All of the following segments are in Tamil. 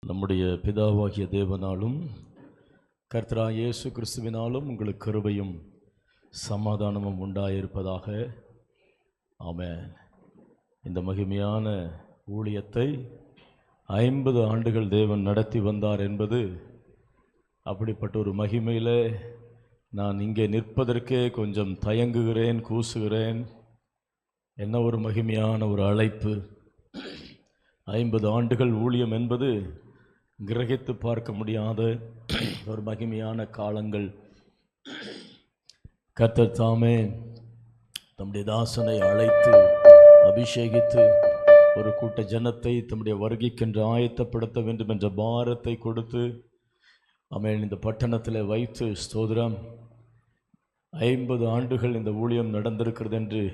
நம்முடைய பிதாவாகிய தேவனாலும் கர்த்தராகிய இயேசு கிறிஸ்துவினாலும் உங்களுக்கு கிருபையும் சமாதானமும் உண்டாயிருப்பதாக. ஆமென். இந்த மகிமையான ஊழியத்தை 50 ஆண்டுகள் தேவன் நடத்தி வந்தார் என்பது, அப்படிப்பட்ட ஒரு மகிமையில் நான் இங்கே நிற்பதற்கே கொஞ்சம் தயங்குகிறேன், கூசுகிறேன். என்ன ஒரு மகிமையான ஒரு அழைப்பு! 50 ஆண்டுகள் ஊழியம் என்பது கிரகித்து பார்க்க முடியாத ஒரு மகிமையான காலங்கள். கர்த்தர் தாமே தம்முடைய தாசனை அழைத்து அபிஷேகித்து ஒரு கூட்ட ஜனத்தை தம்முடைய வருகைக்கென்று ஆயத்தப்படுத்த வேண்டும் என்ற பாரத்தை கொடுத்து ஆமென் இந்த பட்டணத்தில் வைத்து ஸ்தோத்திரம். 50 ஆண்டுகள் இந்த ஊழியம் நடந்திருக்கிறது என்று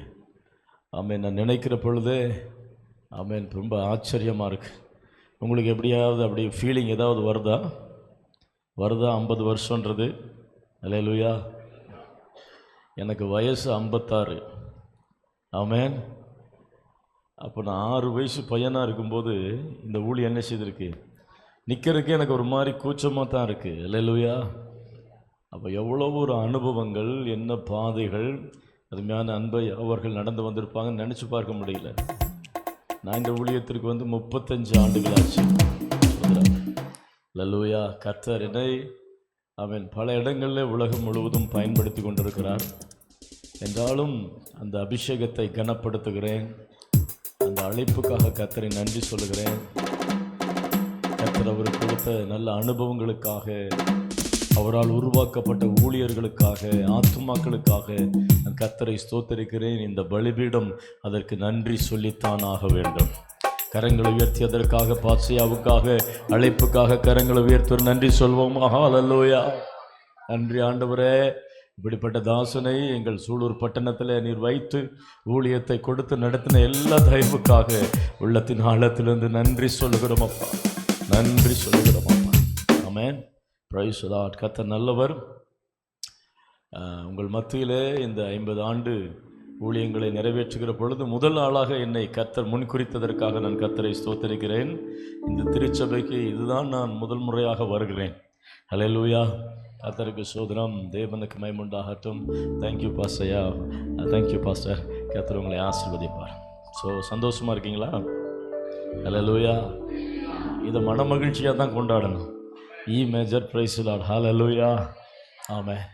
ஆமென் நான் நினைக்கிற பொழுதே ஆமென் ரொம்ப ஆச்சரியமாக இருக்குது. உங்களுக்கு எப்படியாவது அப்படி ஃபீலிங் ஏதாவது வருதா 50 வருஷன்றது? அல்லேலூயா. எனக்கு வயசு 56. ஆமென். அப்போ நான் 6 வயசு பையனாக இருக்கும்போது இந்த ஊழியம் என்ன செய்திருக்கு, நிற்கிறதுக்கே எனக்கு ஒரு மாதிரி கூச்சமாக தான் இருக்குது. அல்லேலூயா. அப்போ எவ்வளோ ஒரு அனுபவங்கள், என்ன பாதைகள், அருமையான அன்பை அவர்கள் நடந்து வந்திருப்பாங்கன்னு நினச்சி பார்க்க முடியல. நான் இந்த ஊழியத்திற்கு வந்து 35 ஆண்டுகள் ஆச்சு. அல்லேலூயா. கர்த்தர் என்னை அவன் பல இடங்களில் உலகம் முழுவதும் பயன்படுத்தி கொண்டிருக்கிறார். என்றாலும் அந்த அபிஷேகத்தை கனப்படுத்துகிறேன். அந்த அழைப்புக்காக கர்த்தரை நன்றி சொல்லுகிறேன். கர்த்தர் அவருக்கு கொடுத்த நல்ல அனுபவங்களுக்காக, அவரால் உருவாக்கப்பட்ட ஊழியர்களுக்காக, ஆத்துமாக்களுக்காக நான் கர்த்தரை ஸ்தோத்திரிக்கிறேன். இந்த பலிபீடம் அதற்கு நன்றி சொல்லித்தான் ஆக வேண்டும். கரங்களை உயர்த்தி அதற்காக, பாட்சியாவுக்காக, அழைப்புக்காக கரங்களை உயர்த்தி நன்றி சொல்வோம். ஹல்லேலூயா. நன்றி ஆண்டவரே. இப்படிப்பட்ட தாசனை எங்கள் சூலூர் பட்டணத்தில் நீர் வைத்து ஊழியத்தை கொடுத்து நடத்தின எல்லா தயவுக்காக உள்ளத்தின் ஆழத்திலிருந்து நன்றி சொல்லுகிறோம் அப்பா, நன்றி சொல்லுகிறோம் அப்பா. ஆமென். Praise the Lord. கர்த்தர் நல்லவர். உங்கள் மத்தியிலே இந்த 50 ஆண்டு ஊழியங்களை நிறைவேற்றுகிற பொழுது முதல் ஆளாக என்னை கர்த்தர் முன்குறித்ததற்காக நான் கர்த்தரை ஸ்தோத்திரிக்கிறேன். இந்த திருச்சபைக்கு இதுதான் நான் முதல் முறையாக வருகிறேன். ஹல்லேலூயா. கர்த்தருக்கு ஸ்தோத்திரம். தேவனுக்கு மகிமை உண்டாகட்டும். தேங்க்யூ பாஸ்டர்யா. Thank you pastor. கர்த்தர் உங்களை ஆசீர்வதிப்பார். ஸோ சந்தோஷமாக இருக்கீங்களா? ஹல்லேலூயா. இதை மன மகிழ்ச்சியாக தான் கொண்டாடணும். Major praise the Lord. Hallelujah. Amen.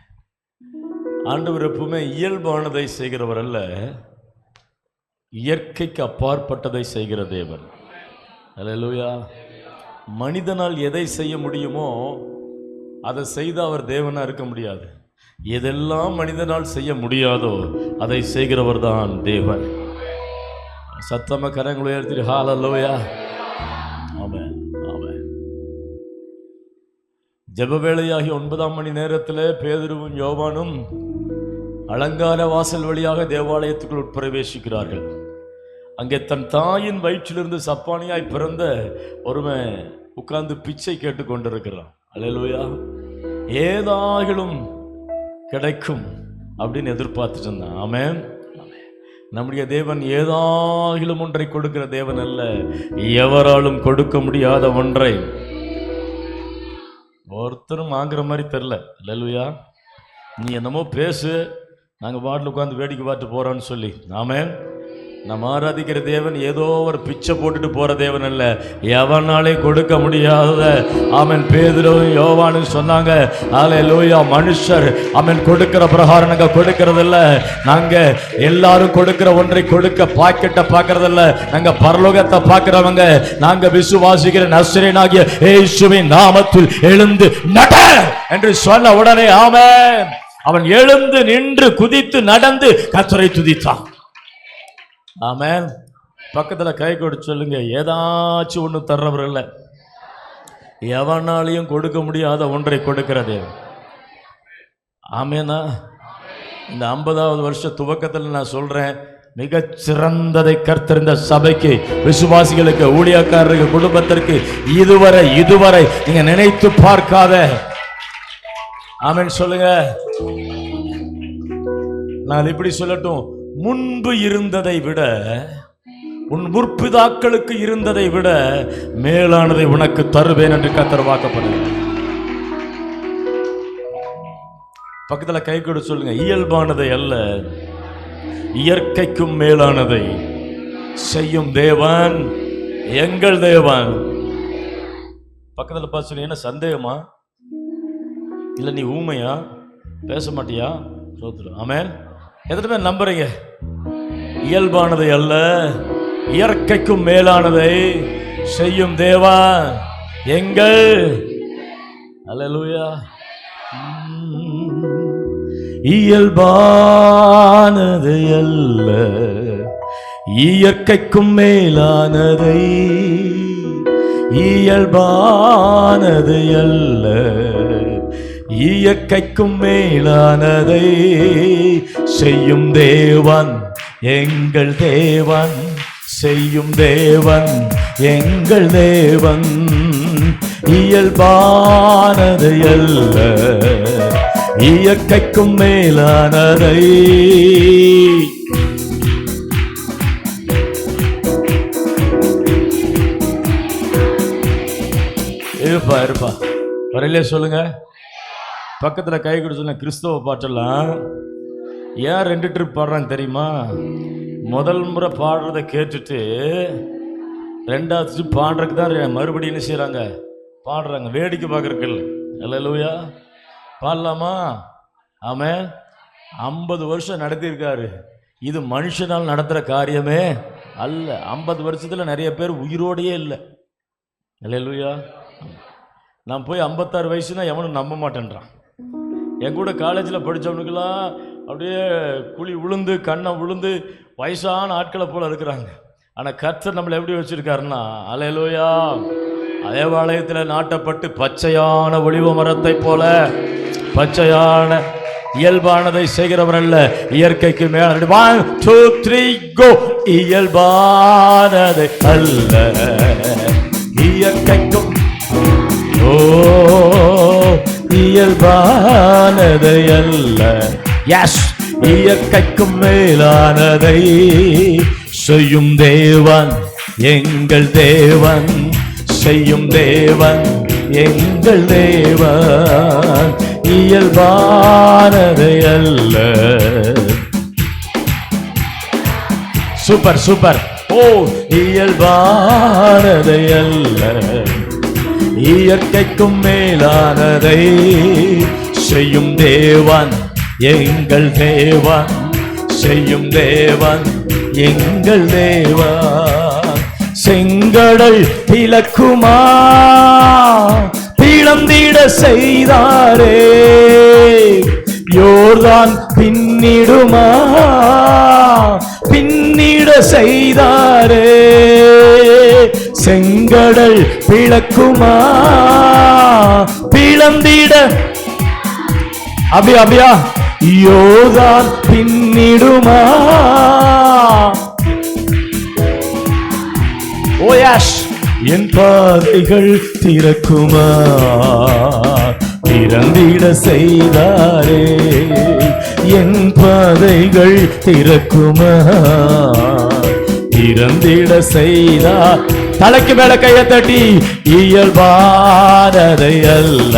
ஆண்டவர் எப்பவுமே இயல்பானதை செய்கிறவர் அல்ல, இயற்கைக்கு அப்பாற்பட்டதை செய்கிற தேவன். ஹல்லேலூயா. மனிதனால் எதை செய்ய முடியுமோ அதை செய்து அவர் தேவனா இருக்க முடியாது. எதெல்லாம் மனிதனால் செய்ய முடியாதோ அதை செய்கிறவர் தான் தேவன். சத்தம கரங்களை உயர்த்தி ஹல்லேலூயா. ஆமென். ஜெப வேளையாகி 9ஆம் மணி நேரத்தில் பேதுருவும் யோவானும் அலங்கார வாசல் வழியாக தேவாலயத்துக்குள் உட்பிரவேசிக்கிறார்கள். அங்கே தன் தாயின் வயிற்றிலிருந்து சப்பானியாய் பிறந்த ஒருவன் உட்கார்ந்து பிச்சை கேட்டு கொண்டிருக்கிறான். அல்லேலூயா. ஏதாகிலும் கிடைக்கும் அப்படின்னு எதிர்பார்த்துட்டு இருந்தான். ஆமென். நம்முடைய தேவன் ஏதாகிலும் ஒன்றை கொடுக்கிற தேவன் அல்ல, எவராலும் கொடுக்க முடியாத ஒன்றை ஒருத்தரும் வாங்குற மாதிரி தெரில. அல்லேலூயா. நீ என்னமோ பேசு, நாங்கள் பாட்டில் உட்காந்து வேடிக்கை பார்த்து போகிறோன்னு சொல்லி. ஆமென். நம்ம ஆராதிக்கிற தேவன் ஏதோ ஒரு பிச்சை போட்டுட்டு போகிற தேவன் அல்ல, எவனாலே கொடுக்க முடியாத. ஆமென். பேதுருவும் யோவானும் சொன்னாங்க, அல்லேலூயா, மனுஷர் ஆமென் கொடுக்கிற பிரகாரம் நாங்கள் கொடுக்கறதில்ல. நாங்கள் எல்லாரும் கொடுக்கிற ஒன்றை கொடுக்க பாக்கெட்டை பார்க்கறதில்ல, நாங்கள் பரலோகத்தை பார்க்கிறவங்க. நாங்கள் விசுவாசிக்கிற நசரேயனாகிய இயேசுவின் நாமத்தில் எழுந்து நட என்று சொன்ன உடனே ஆமென், அவன் எழுந்து நின்று குதித்து நடந்து கர்த்தரை துதித்தான். ஆமென். பக்கத்தில் கை கொடுத்து சொல்லுங்க, ஏதாச்சும் ஒன்று தர்றவர் இல்லை, எவனாலையும் கொடுக்க முடியாத ஒன்றை கொடுக்கிறது. ஆமேனா. இந்த 50வது வருஷ துவக்கத்தில் நான் சொல்றேன், மிகச்சிறந்ததை கர்த்தர் இந்த சபைக்கு, விசுவாசிகளுக்கு, ஊழியக்காரருக்கு, குடும்பத்திற்கு இதுவரை நீங்க நினைத்து பார்க்காத. ஆமென் சொல்லுங்க. நான் இப்படி சொல்லட்டும், முன்பு இருந்ததை விட உன் முற்பிதாக்களுக்கு இருந்ததை விட மேலானதை உனக்கு தருவேன் என்று கர்த்தர் வாக்குப்பட்டார். பக்கத்துல கை கொடு சொல்லுங்க, இயல்பானதை அல்ல இயற்கைக்கும் மேலானதை செய்யும் தேவன் எங்கள் தேவன். பக்கத்துல பார்த்து சொல்லி, என்ன சந்தேகமா? இல்ல நீ ஊமையா, பேச மாட்டியா? ஆமென். எத்தனை பேர் நம்புறீங்க? இயல்பானதை அல்ல இயற்கைக்கும் மேலானதை செய்யும் தேவன் எங்கள். அல்லேலூயா. இயல்பானதை அல்ல இயற்கைக்கும் மேலானதை, இயல்பானதை அல்ல இயற்கைக்கும் மேலானதை செய்யும் தேவன் எங்கள் தேவன், செய்யும் தேவன் எங்கள் தேவன். இயல்பானதை அல்ல இயற்கைக்கும் மேலானதை. இருப்பா இருப்பா வரையிலே சொல்லுங்க. பக்கத்தில் கை கொடு சொல்லுங்க. கிறிஸ்தவ பாட்டெல்லாம் ஏன் 2 ட்ரிப் பாடுறாங்க தெரியுமா? முதல் முறை பாடுறதை கேட்டுட்டு 2வது ட்ரிப் பாடுறதுக்கு தான் மறுபடியும் என்ன செய்கிறாங்க? பாடுறாங்க. வேடிக்கை பார்க்குறக்கு இல்லை. அல்லேலூயா. பாடலாமா? ஆமென். 50 வருஷம் நடத்தியிருக்காரு. இது மனுஷனால் நடத்துகிற காரியமே அல்ல. 50 வருஷத்தில் நிறைய பேர் உயிரோடையே இல்லை. அல்லேலூயா. நான் போய் 56 வயசுனா எவனும் நம்ப மாட்டேன்றான். என் கூட காலேஜில் படித்தவனுக்கெல்லாம் அப்படியே குழி விழுந்து கண்ணை விழுந்து வயசான ஆட்களை போல இருக்கிறாங்க. ஆனால் கர்த்தர் நம்மளை எப்படி வச்சுருக்காருன்னா, அல்லேலூயா, தேவாலயத்தில் நாட்டப்பட்டு பச்சையான ஒலிவ மரத்தை போல பச்சையான இயல்பானதை செய்கிறவர் அல்ல இயற்கைக்கு மேல. 1 2 3 go. இயல்பானதை அல்ல இயற்கைக்கும், ஓ இயல்பானதை அல்ல, எஸ் இயற்கைக்கும் மேலானதை செய்யும் தேவன் எங்கள் தேவன், செய்யும் தேவன் எங்கள் தேவன். இயல்பானதை அல்ல. Super super. ஓ இயல்பானதை அல்ல இயற்கைக்கும் மேலானதை செய்யும் தேவன் எங்கள் தேவன், செய்யும் தேவன் எங்கள் தேவன். செங்கடல் பிளக்குமா பிளந்திட செய்தாரே, யோர்தான் பின்னிடுமா பின்னிட செய்தாரே. செங்கடல் பிளக்குமா பிளந்திட, அப்படியா அப்படியா, யோர்தான் பின்னிடுமா. ஓ எஸ். என் பாதைகள் திறக்குமா திறந்திட செய்தாரே, என் பாதைகள் திறக்குமா திறந்திட செய்தார். தலைக்கு மேல கையை தட்டி, இயல்பானதை அல்ல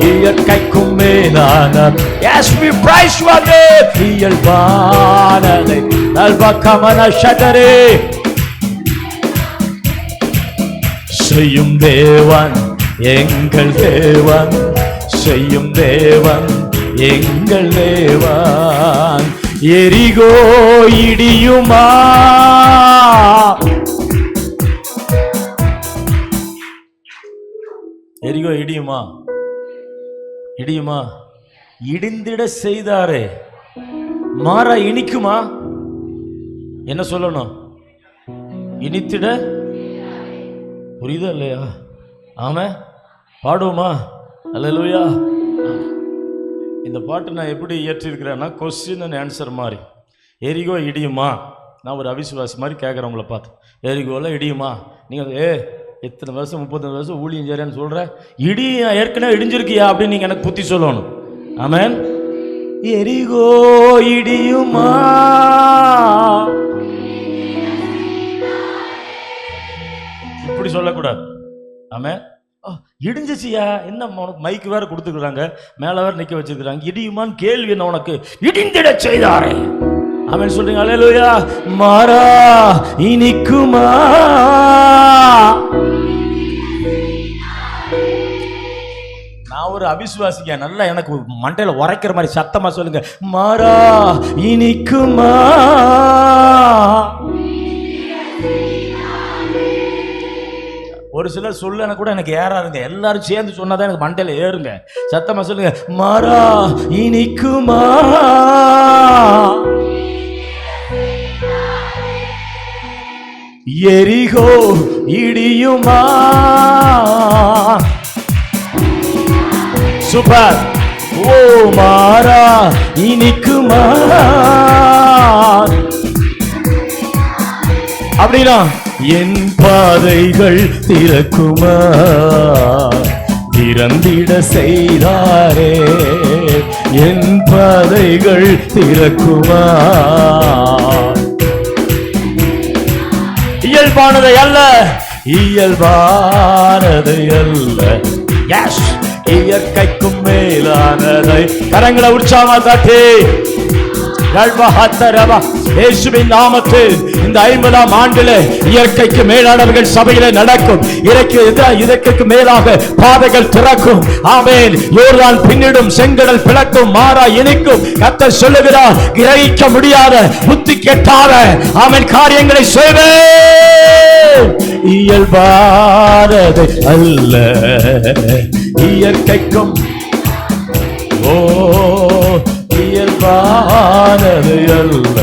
இயற்கைக்கும் மேலான, yes we praise your name. இயல்பானதை நல்வக்கமன ஷட்டரே செய்யும் தேவன் எங்கள் தேவன், செய்யும் தேவன் எங்கள் தேவன். எரிகோ இடியுமா எரிகோ இடியுமா இடியுமா இடிந்திட செய்தாரே, மாறா இனிக்குமா? என்ன சொல்லணும்? இனித்திட. புரியுதா இல்லையா? ஆமா பாடுவோமா? அல்லேலூயா. இந்த பாட்டு நான் எப்படி இயற்றிருக்கிறேன்னா கொஸ்டின் அண்ட் ஆன்சர் மாதிரி. எரிகோ இடியுமா? நான் ஒரு அவிசுவாசி மாதிரி கேட்குறேன் உங்களை பார்த்து. எரிகோவில் இடியுமா? நீங்கள் எத்தனை வருஷம் 30 வருஷம் ஊழியம் செய்கிறேன்னு சொல்கிறேன், இடி ஏற்கனவே இடிஞ்சிருக்கியா அப்படின்னு நீங்கள் எனக்கு புத்தி சொல்லணும். ஆமென். எரிகோ இடியுமா இப்படி சொல்லக்கூடாது. ஆமென். இடிஞ்சிச்சியா, என்ன உனக்கு மைக்கு வேற கொடுத்துருக்குறாங்க, மேல வேற நிக்க வச்சிருக்கிறாங்க, இடியுமான்னு கேள்வி என்ன உனக்கு, இடிந்திட செய்தாரே. ஆமென் சொல்றீங்க. அல்லேலூயா. மாறா இனிக்குமா, நான் ஒரு அவிசுவாசிங்க, நல்லா எனக்கு மண்டையில உரைக்கிற மாதிரி சத்தமா சொல்லுங்க. மாறா இனிக்குமா, ஒரு சிலர் சொல்ல கூட எனக்கு ஏறாருங்க, எல்லாரும் சேர்ந்து சொன்னாதான் எனக்கு மண்டையில ஏறுங்க. சத்தமா சொல்லுங்க. மாறா இனிக்குமா, எரிகோ இடியுமா. சூப்பர். ஓ மாறா இனிக்குமா, அப்படின்னா என் பாதைகள் திறக்குமா, திறந்திட செய்தாரே. என் பாதைகள் திறக்குமா, இயல்பானதை அல்ல, இயல்பானதை அல்ல, எஸ், இயற்கைக்கும் மேலானதை. கரங்களை உற்சாகமா தட்டி இயேசுவின் நாமத்தில் இந்த 50ஆம் ஆண்டிலே இயற்கைக்கு மேலானவர்கள் சபையிலே நடக்கும். இயற்கைக்கு மேலாக பாதைகள் திறக்கும். ஆமென். யோர்தான் பின்னிடும், செங்கடல் பிளக்கும், மாறா இனிக்கும். கர்த்தர் சொல்லுகிறார், கிரகிக்க முடியாத, புத்தி கெட்டாத ஆமென் காரியங்களை செய்வேன். இயல்பானதை அல்ல, இயற்கைக்கும் இயல்பானது அல்ல,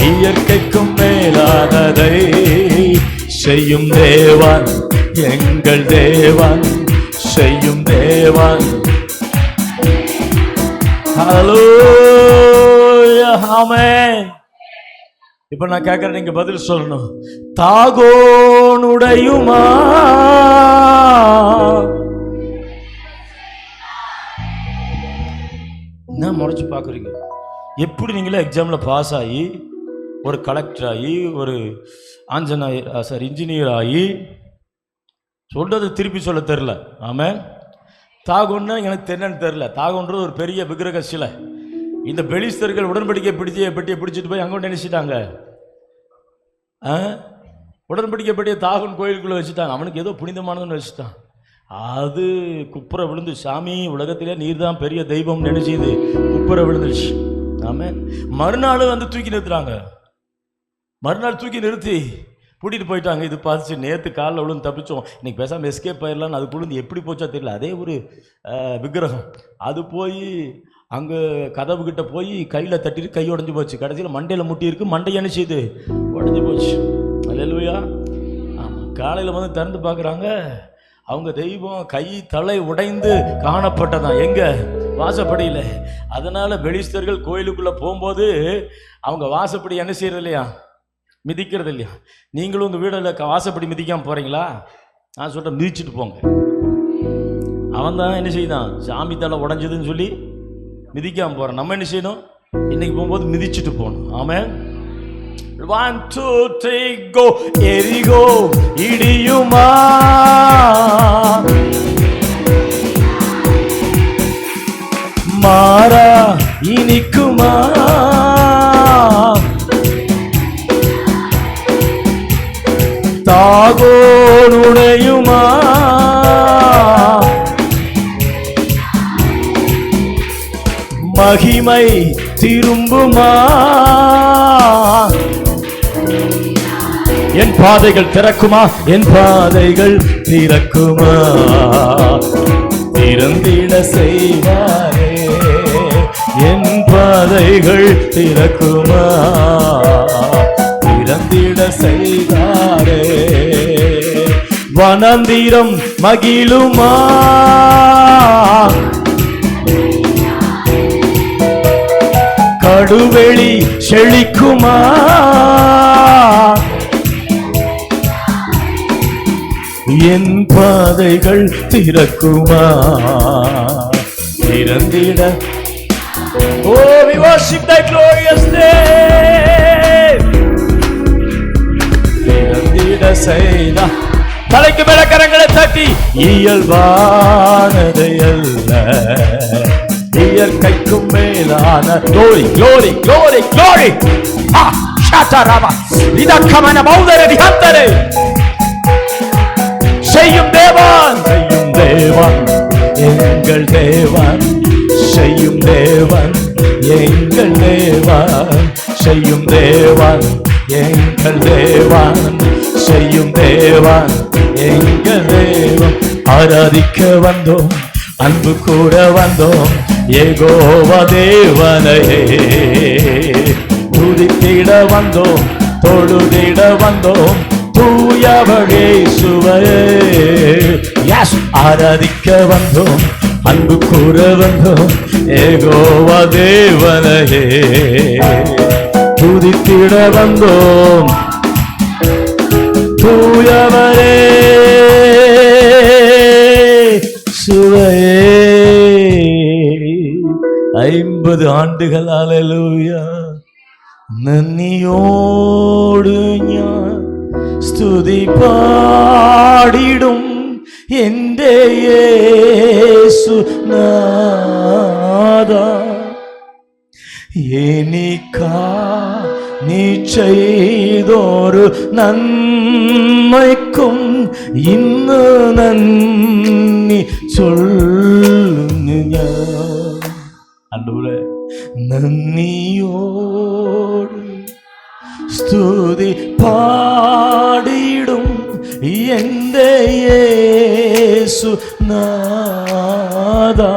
இயற்கைக்கும் மேலானதை செய்யும் தேவன், எங்கள் தேவன் செய்யும் தேவன். ஹல்லேலூயா. ஆமென். இப்ப நான் கேட்கிறேன், நீங்க பதில் சொல்லணும். தாகோனுடையுமா, என்ன முறைச்சு பார்க்குறீங்க? எப்படி நீங்களே எக்ஸாமில் பாஸ் ஆகி ஒரு கலெக்டர் ஆகி ஒரு இன்ஜினியர் ஆகி சொல்றது திருப்பி சொல்ல தெரில. ஆமாம். தாகோன்னா எனக்கு என்னன்னு தெரில. தாகோன்றது ஒரு பெரிய விக்கிரக சிலை. இந்த பெலிஸ்தர்கள் உடன்படிக்கை பெட்டியை பிடிச்சிட்டு போய் அங்கே நினைச்சிட்டாங்க. உடன்படிக்கை பெட்டியை தாகோன் கோயிலுக்குள்ளே வச்சுட்டாங்க. அவனுக்கு ஏதோ புனிதமானதுன்னு வச்சுட்டான். அது குப்புற விழுந்து, சாமி உலகத்திலே நீர் தான் பெரிய தெய்வம் நினைச்சது, குப்புற விழுந்துருச்சு. ஆமாம். மறுநாள் வந்து தூக்கி நிறுத்துறாங்க. மறுநாள் தூக்கி நிறுத்தி கூட்டிகிட்டு போயிட்டாங்க. இது பார்த்துச்சு, நேற்று காலில் விழுந்து தப்பிச்சோம், இன்னைக்கு பேசாமல் எஸ்கேப் ஆயிடலான்னு அது விழுந்து எப்படி போச்சா தெரியல. அதே ஒரு விக்கிரகம். அது போய் அங்கே கதவுக்கிட்ட போய் கையில் தட்டிட்டு கை உடஞ்சி போச்சு. கடைசியில் மண்டையில் முட்டி இருக்கு, மண்டை அணைச்சிது, உடஞ்சி போச்சு. அல்லேலூயா. ஆமாம். காலையில் வந்து திறந்து பார்க்குறாங்க, அவங்க தெய்வம் கை தலை உடைந்து காணப்பட்டதான். எங்க? வாசப்படியில். அதனால பெலிஸ்தர்கள் கோயிலுக்குள்ள போகும்போது அவங்க வாசப்படி என்ன செய்யறது இல்லையா, மிதிக்கிறது இல்லையா. நீங்களும் உங்க வீடுல வாசப்படி மிதிக்காம போறீங்களா? நான் சொல்றேன், மிதிச்சுட்டு போங்க. அவன் தான் என்ன செய்தான், சாமி தலை உடைஞ்சதுன்னு சொல்லி மிதிக்காம போறான். நம்ம என்ன செய்யணும், இன்னைக்கு போகும்போது மிதிச்சுட்டு போகணும். ஆமென். 1 2 3 go. எரிகோ இடியுமா, மாறா இனிக்குமா, தாகோனுடையுமா, மகிமை திரும்புமா, என் பாதைகள் திறக்குமா, என் பாதைகள் திறக்குமா, திறந்திட செய்வாரே, என் பாதைகள் திறக்குமா, திறந்திட செய்வாரே, வனாந்திரம் மகிழுமா, கடுவெளி செழிக்குமா, என் பாதைகள் திறக்குமா, திறந்திட. Oh, we worship thy glorious name. திறந்திட செய்தார். தலைக்கு மேல கரங்களை தட்டி, இயல்பானதை அல்ல இயற்கைக்கும் மேலான glory glory glory glory ஷாட்டாராமா இதக்கமன மௌதரே விஹந்தரே செய்யும் தேவன் எங்கள் தேவன் செய்யும் தேவன் எங்கள் தேவன் செய்யும் தேவன் எங்கள் தேவன் செய்யும் தேவன் எங்கள் தேவன். ஆராதிக்க வந்தோம், அன்பு கூட வந்தோம், யெகோவா தேவனையே துதித்திட வந்தோம், தொழுதிட வந்தோம், தூயவர் இயேசுவையே. எஸ், ஆராதிக்க வந்தோம், அன்பு கூற வந்தோம், யெகோவா தேவனையே துதித்திட வந்தோம், தூயவரே சுவையே. 50 ஆண்டுகள் அல்லேலூயா நன்னியோடு ஞான் ஸ்துதி பாடிடும் எന്റെ യേശു നാഥാ. എനിക്കാ നീ ചെയ്തൊരു നന്മയ്ക്കും ഇന്ന് നന്ദി ചൊല്ലുന്നു ഞാൻ. ആണ്ടവരേ, നന്ദിയോട് സ്തുതി പാടിടും എന്റെ യേശു നാഥാ.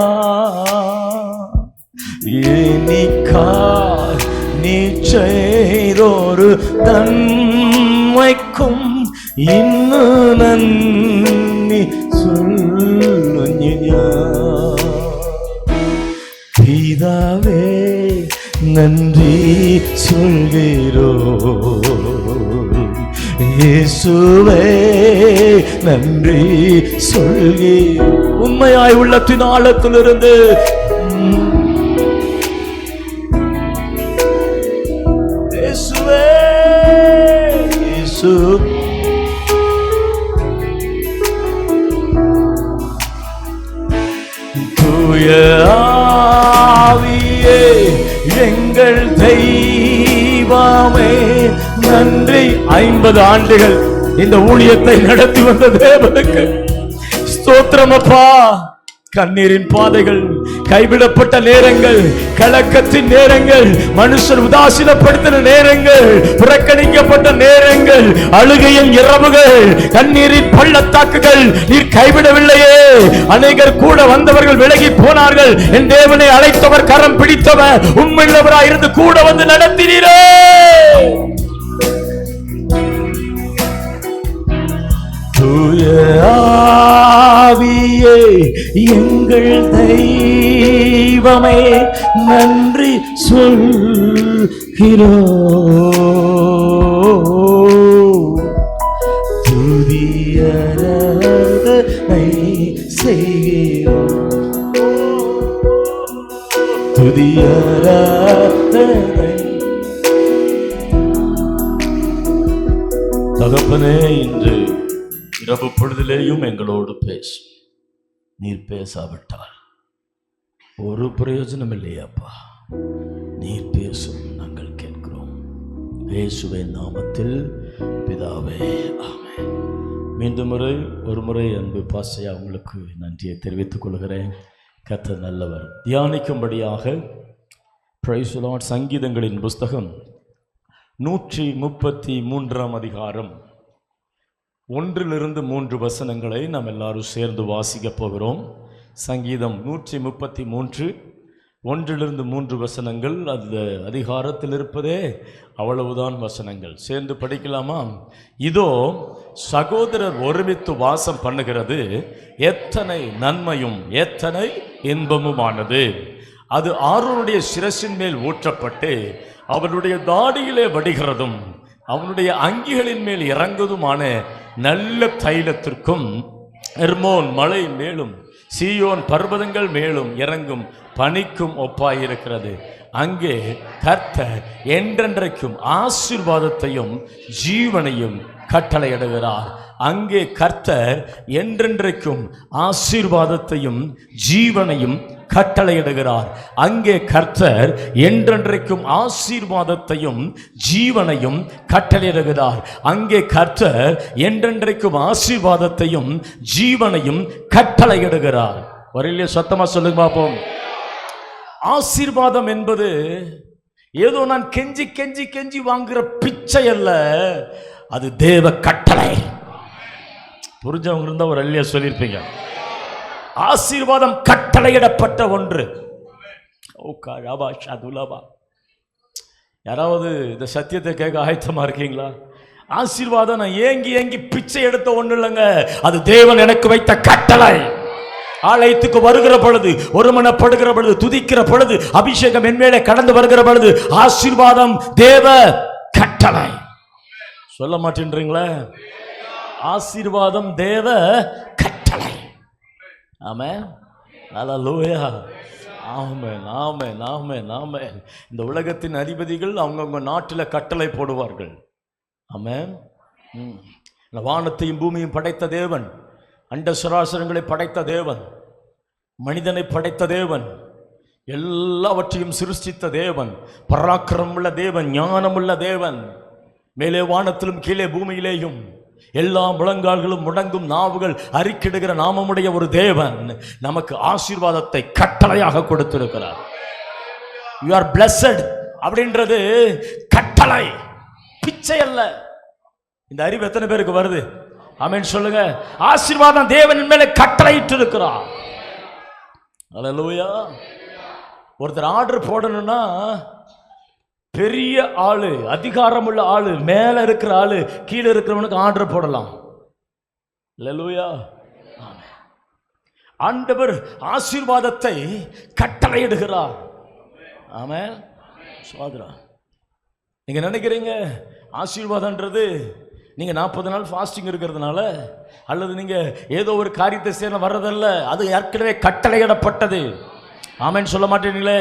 എനിക്കായി നീ ചെയ്തൊരു നന്മയ്ക്കും ഇന്ന് നന്ദി ചൊല്ലുന്നു ഞാൻ. பிதாவே நன்றி சொல்கிறோம், இயேசுவே நன்றி சொல்கிறோம். உண்மையாய் உள்ளத்தின் ஆழத்திலிருந்து இயேசுவே இயேசு தூய ஆவியே எங்கள் தெய்வமே நன்றி. 50 ஆண்டுகள் இந்த ஊழியத்தை நடத்தி வந்த தேவனுக்கு ஸ்தோத்திரம் அப்பா. கண்ணீரின் பாதைகள், கைவிடப்பட்ட நேரங்கள், கலக்கத்தின் நேரங்கள், மனுஷர் உதாசீனப்படுத்தின நேரங்கள், புறக்கணிக்கப்பட்ட நேரங்கள், அழுகையின் இரவுகள், கண்ணீரின் பள்ளத்தாக்குகள் நீர் கைவிடவில்லையே. அநேகர் கூட வந்தவர்கள் விலகி போனார்கள். என் தேவனை அழைத்தவர், கரம் பிடித்தவர், உண்மையுள்ளவராய் இருந்து கூட வந்து நடத்தினீரே. தூய ஆவியே எங்கள் தெய்வமே நன்றி சொல்கிறோம், துதியாராதனை செய்கிறோம், துதியாராதனை. தகப்பனே, இன்று இரவு பொழுதிலேயும் எங்களோடு பேசும். நீர் பேசாவிட்டால் ஒரு பிரயோஜனம் இல்லையாப்பா. நீர் பேசும், நாங்கள் கேட்கிறோம். இயேசுவின் நாமத்தில் பிதாவே, ஆமென். மீண்டும் ஒரு முறை அன்பு பாசையா உங்களுக்கு நன்றியை தெரிவித்துக் கொள்கிறேன். கர்த்தர் நல்லவர். தியானிக்கும்படியாக பிரைஸ் தி லார்ட் சங்கீதங்களின் புஸ்தகம் 133 அதிகாரம் 1 வசனங்களை நாம் எல்லாரும் சேர்ந்து வாசிக்கப் போகிறோம். சங்கீதம் 133 1 வசனங்கள். அந்த அதிகாரத்தில் இருப்பதே அவ்வளவுதான் வசனங்கள். சேர்ந்து படிக்கலாமா? இதோ சகோதரர் ஒருமித்து வாசம் பண்ணுகிறது எத்தனை நன்மையும் எத்தனை இன்பமுமானது. அது ஆரோனுடைய சிரசின் மேல் ஊற்றப்பட்டு அவனுடைய தாடியிலே வடிகிறதும் அவனுடைய அங்கிகளின் மேல் இறங்குதுமான நல்ல தைலத்திற்கும் எர்மோன் மலை மேலும் சீயோன் பர்வதங்கள் மேலும் இறங்கும் பனிக்கும் ஒப்பாயிருக்கிறது. அங்கே கர்த்தர் என்றென்றைக்கும் ஆசீர்வாதத்தையும் ஜீவனையும் கட்டளையிடுகிறார். அங்கே கர்த்தர் என்றென்றைக்கும் ஆசீர்வாதத்தையும் ஜீவனையும் கட்டளையிடுகிறார். அங்கே கர்த்தர் என்றென்றைக்கும் ஆசீர்வாதத்தையும் ஜீவனையும் கட்டளையிடுகிறார். அங்கே கர்த்தர் என்றென்றைக்கும் ஆசீர்வாதத்தையும் ஜீவனையும் கட்டளையிடுகிறார். வரையிலே சத்தமா சொல்லுங்க பார்ப்போம். ஆசீர்வாதம் என்பது ஏதோ நான் கெஞ்சி கெஞ்சி கெஞ்சி வாங்குற பிச்சை அல்ல, அது தேவ கட்டளை. புரிஞ்சவங்க இருந்தா ஒரு அல்லையா சொல்லியிருப்பீங்க. ஆசீர்வாதம் கட்டளையிடப்பட்ட ஒன்று. யாராவது இந்த சத்தியத்தை கேட்க ஆயத்தமா இருக்கீங்களா? ஆசீர்வாதம் நான் ஏங்கி ஏங்கி பிச்சை எடுத்த ஒண்ணு இல்லைங்க, அது தேவன் எனக்கு வைத்த கட்டளை. ஆலயத்துக்கு வருகிற பொழுது, ஒருமனப்படுகிற பொழுது, துதிக்கிற பொழுது, அபிஷேகம் என்மேலே கடந்து வருகிற பொழுது, ஆசீர்வாதம் தேவ கட்டளை. சொல்ல மாட்டேன்றீங்களா? ஆசீர்வாதம் தேவ கட்டளை. ஆமென், ஹல்லேலூயா, ஆமென், ஆமென், ஆமென், ஆமென். இந்த உலகத்தின் அதிபதிகள் அவங்கவுங்க நாட்டில் கட்டளை போடுவார்கள். ஆமென். வானத்தையும் பூமியும் படைத்த தேவன், அண்ட சராசரங்களை படைத்த தேவன், மனிதனை படைத்த தேவன், எல்லாவற்றையும் சிருஷ்டித்த தேவன், பராக்கிரமுள்ள தேவன், ஞானமுள்ள தேவன், மேலே வானத்திலும் கீழே பூமியிலேயும் எல்லா முழங்கால்களும் முடங்கும் நாவுகள் அறிக்கிடுகிற நாமமுடைய ஒரு தேவன் நமக்கு ஆசீர்வாதத்தை கட்டளையாக கொடுத்திருக்கிறார். யூ ஆர் பிளஸட் அப்படின்றது கட்டளை, பிச்சை அல்ல. இந்த அறிவு எத்தனை பேருக்கு வருது? ஆமென் சொல்லுங்க. ஆசீர்வாதம் தேவன் மேலே கட்டளையிட்டு இருக்கிறார். ஹல்லேலூயா. ஒருத்தர் ஆர்டர் போடணும்னா பெரிய ஆளு, அதிகாரமுள்ள ஆளு, மேல இருக்கிற ஆளு கீழே இருக்கிறவனுக்கு ஆர்டர் போடலாம். ஹல்லேலூயா. ஆண்டவர் ஆசீர்வாதத்தை கட்டளையிடுகிறார். ஆமென். சோதரா, நீங்க நினைக்கிறீங்க ஆசீர்வாதம்ன்றது நீங்க 40 நாள் ஃபாஸ்டிங் இருக்கிறதுனால அல்லது நீங்க ஏதோ ஒரு காரியத்தை செய்ய வர்றதல்ல, அது ஏற்கனவே கட்டளையிடப்பட்டது. ஆமென் சொல்ல மாட்டீங்களே?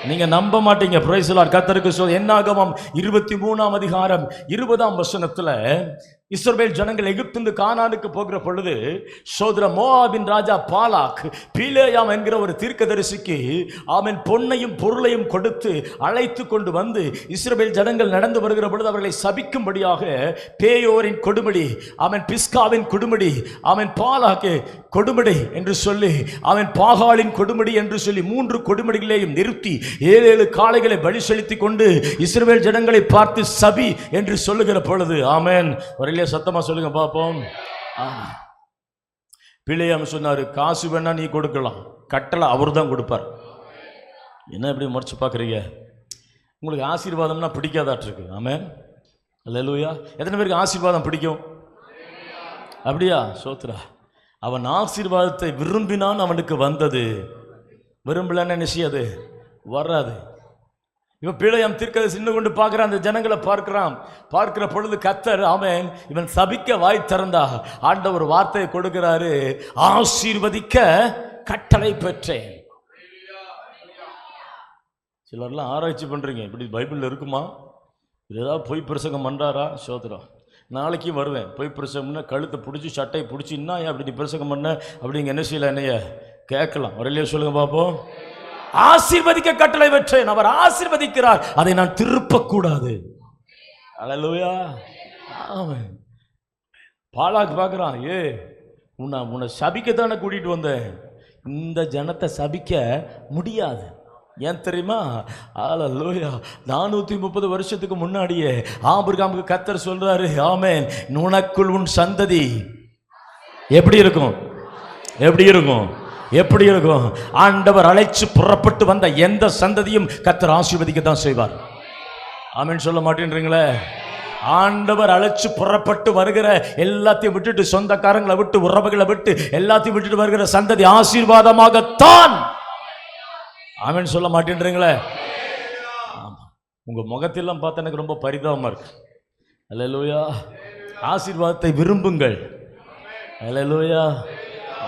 நீங்க நம்ப மாட்டீங்க. Price the Lord. கர்த்தருக்கு என்னாகமம் 23ஆம் அதிகாரம் 20ஆம் வசனத்துல இஸ்ரவேல் ஜனங்கள் எகிப்திலிருந்து கானானுக்கு போகிற பொழுது சோதர மோவாபின் ராஜா பாலாக் பீலேயாம் என்கிற ஒரு தீர்க்கதரிசிக்கு அவன் பொன்னையும் பொருளையும் கொடுத்து அழைத்து கொண்டு வந்து இஸ்ரவேல் ஜனங்கள் நடந்து வருகிற பொழுது அவர்களை சபிக்கும்படியாக பேயோரின் கொடுமடி, அவன் பிஸ்காவின் கொடுமடி, அவன் பாலாக்கு கொடுமடி என்று சொல்லி, அவன் பாகாலின் கொடுமடி என்று சொல்லி 3 கொடுமடிகளையும் நிறுத்தி 7 காளைகளை பலி செலுத்தி கொண்டு இஸ்ரவேல் ஜனங்களை பார்த்து சபி என்று சொல்லுகிற பொழுது, ஆமென், சத்தமா சொல்லுங்க பாப்போம். பிள்ளையாம் சொன்னாரு, காசு வேணா நீ கொடுக்கலாம், கட்டளை அவர் தான் கொடுப்பார். என்ன இப்படி முறைச்சு பார்க்குறீங்க? உங்களுக்கு ஆசீர்வாதம்னா பிடிக்காதாட்டிருக்கு. ஆமென், அல்லேலூயா. எத்தனை பேருக்கு ஆசீர்வாதம் பிடிக்கும்? அப்படியா? சோத்ரா. அவன் ஆசீர்வாதத்தை விரும்பினான், அவனுக்கு வந்தது. விரும்பலன்னு நினைச்சது வராது. இவன் பிழையாம் தீர்க்கதரிசி நின்று கொண்டு பார்க்கிறான், அந்த ஜனங்களை பார்க்கிற பொழுது கர்த்தர் அவன் இவன் சபிக்க வாய் திறந்தா ஆண்டவர் வார்த்தையை கொடுக்கிறாரு, ஆசீர்வதிக்க கட்டளை பெற்றேன். சிலர்லாம் ஆராய்ச்சி பண்றீங்க, இப்படி பைபிள்ல இருக்குமா? ஏதாவது பொய் பிரசங்கம் பண்றாரா? சோதரம், நாளைக்கு வருவேன். பொய் பிரசங்கம்னா கழுத்தை பிடிச்சி சட்டையை பிடிச்சி, என்ன அப்படி நீ பிரசங்கம் பண்ண அப்படிங்க என்ன செய்யல, என்னைய கேட்கலாம். வரலையே சொல்லுங்க பார்ப்போம். ஆசீர்வதிக்க கட்டளை பெற்றேன். அவர் ஆசீர்வதிக்கிறார், அதை நான் திருப்பக்கூடாது. அல்லேலூயா. ஆமென். பாலாக்கு பார்க்குறான், உன்னை சபிக்கத்தானே கூட்டிட்டு வந்தேன், இந்த ஜனத்தை சபிக்க முடியாது. ஏன் தெரியுமா? அல்லேலூயா. 430 வருஷத்துக்கு முன்னாடியே ஆபிரகாமுக்கு கர்த்தர் சொல்றாரு, ஆமென், உனக்குள் உன் சந்ததி எப்படி இருக்கும்? எப்படி இருக்கும்? எப்படி இருக்கும்? ஆண்டவர் அழைச்சு புறப்பட்டு வந்த எந்த சந்ததியும் கர்த்தர் ஆசீர்வதிக்க தான் செய்வார். ஆமென் சொல்ல மாட்டேன்றீங்களே? ஆண்டவர் அழைச்சு புறப்பட்டு வருகிற எல்லாத்தையும் விட்டுட்டு, சொந்தக்காரங்களை விட்டு, உறவுகளை விட்டு எல்லாத்தையும் விட்டுட்டு வருகிற சந்ததி ஆசீர்வாதமாகத்தான். ஆமென் சொல்ல மாட்டேன்றீங்களே? ஆமா. உங்க முகத்தெல்லாம் பார்த்து எனக்கு ரொம்ப பரிதாபமா இருக்கு. அல்லேலூயா. ஆசீர்வாதத்தை விரும்புங்கள். அல்லேலூயா.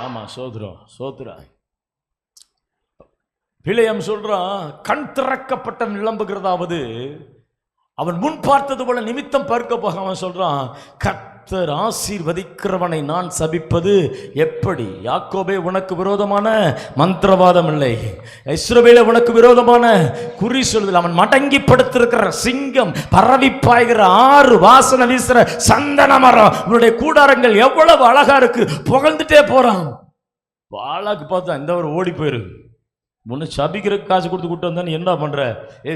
ஆமா, சோத்ரா. பிழையம் சொல்றான், கண் திறக்கப்பட்ட நிலம்புகிறதாவது அவன் முன் பார்த்தது போல நிமித்தம் பார்க்க போக அவன் சொல்றான், கர்த்தர் ஆசீர்வதிக்கிறவனை நான் சபிப்பது எப்படி? யாக்கோபே, உனக்கு விரோதமான மந்திரவாதம் இல்லை, இஸ்ரவேலே உனக்கு விரோதமான குறி சொல்லுதல். அவன் மடங்கி படுத்திருக்கிற சிங்கம், பரவி பாய்கிற ஆறு, வாசனை வீசுற சந்தன மரம், இவனுடைய கூடாரங்கள் எவ்வளவு அழகா இருக்கு, புகழ்ந்துட்டே போறான். பாலாக்கு பார்த்தா இந்த ஒரு ஓடி போயிரு, முன்ன சபிக்கிறதுக்கு காசு கொடுத்து கூட்டு வந்தா நீ என்ன பண்ற?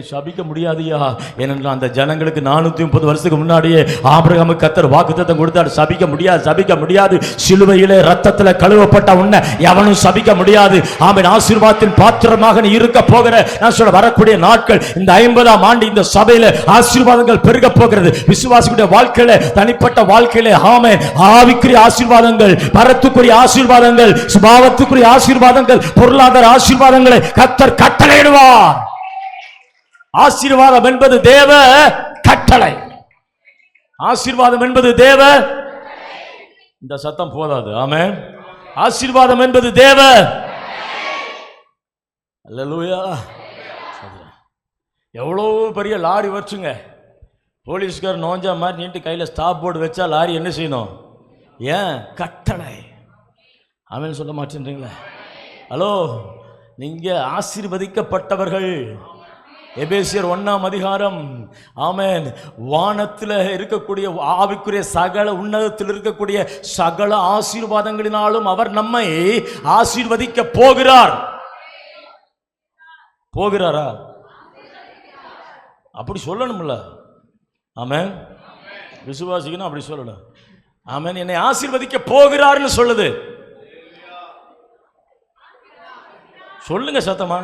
சபிக்க முடியாதியா? ஏனென்றால் அந்த ஜனங்களுக்கு 430 வருஷத்துக்கு முன்னாடியே ஆபிரகாமுக்கு கர்த்தர் வாக்குத்தத்தம் கொடுத்தார், சபிக்க முடியாது, சபிக்க முடியாது. சிலுவையிலே ரத்தத்தில் கழுவப்பட்ட உன்னை எவனும் சபிக்க முடியாது. ஆமென். ஆசீர்வாதத்தின் பாத்திரமாக நீ இருக்க போகிற. நான் சொல்ல வரக்கூடிய நாட்கள், இந்த 50ஆம் ஆண்டு இந்த சபையில ஆசீர்வாதங்கள் பெருக போகிறது. விசுவாசிகளுடைய வாழ்க்கையில, தனிப்பட்ட வாழ்க்கையில, ஆமென், ஆவிக்குரிய ஆசீர்வாதங்கள், பரத்துக்குரிய ஆசீர்வாதங்கள், சுபாவத்துக்குரிய ஆசீர்வாதங்கள், பொருளாதார ஆசீர்வாதங்களை கர்த்தர் கட்டளையிடுவார். ஆசீர்வாதம் என்பது தேவ கட்டளை. ஆசீர்வாதம் என்பது தேவ, இந்த சத்தம் போதாது. ஆமென். ஆசீர்வாதம் என்பது தேவ. அல்லேலூயா. எவ்வளோ பெரிய லாரி வச்சுங்க, போலீஸ்கார் நோஞ்சா மாதிரி நீட்டு கையில் ஸ்டாப் போர்டு வச்சா லாரி என்ன செய்யணும்? ஏன்? கட்டளை. ஆமென் சொல்ல மாட்டேன்றீங்களா? ஹலோ, நீங்க ஆசீர்வதிக்கப்பட்டவர்கள். எபேசியர் 1ஆம் அதிகாரம், ஆமென், வானத்தில் இருக்கக்கூடிய ஆவிக்குரிய சகல, உன்னதத்தில் இருக்கக்கூடிய சகல ஆசீர்வாதங்களினாலும் அவர் நம்மை ஆசீர்வதிக்க போகிறார். போகிறாரா? அப்படி சொல்லணும்ல. ஆமென். விசுவாசிக்கணும், அப்படி சொல்லணும். ஆமென். என்னை ஆசீர்வதிக்க போகிறார்னு சொல்லுது. சொல்லுங்க சத்தமா.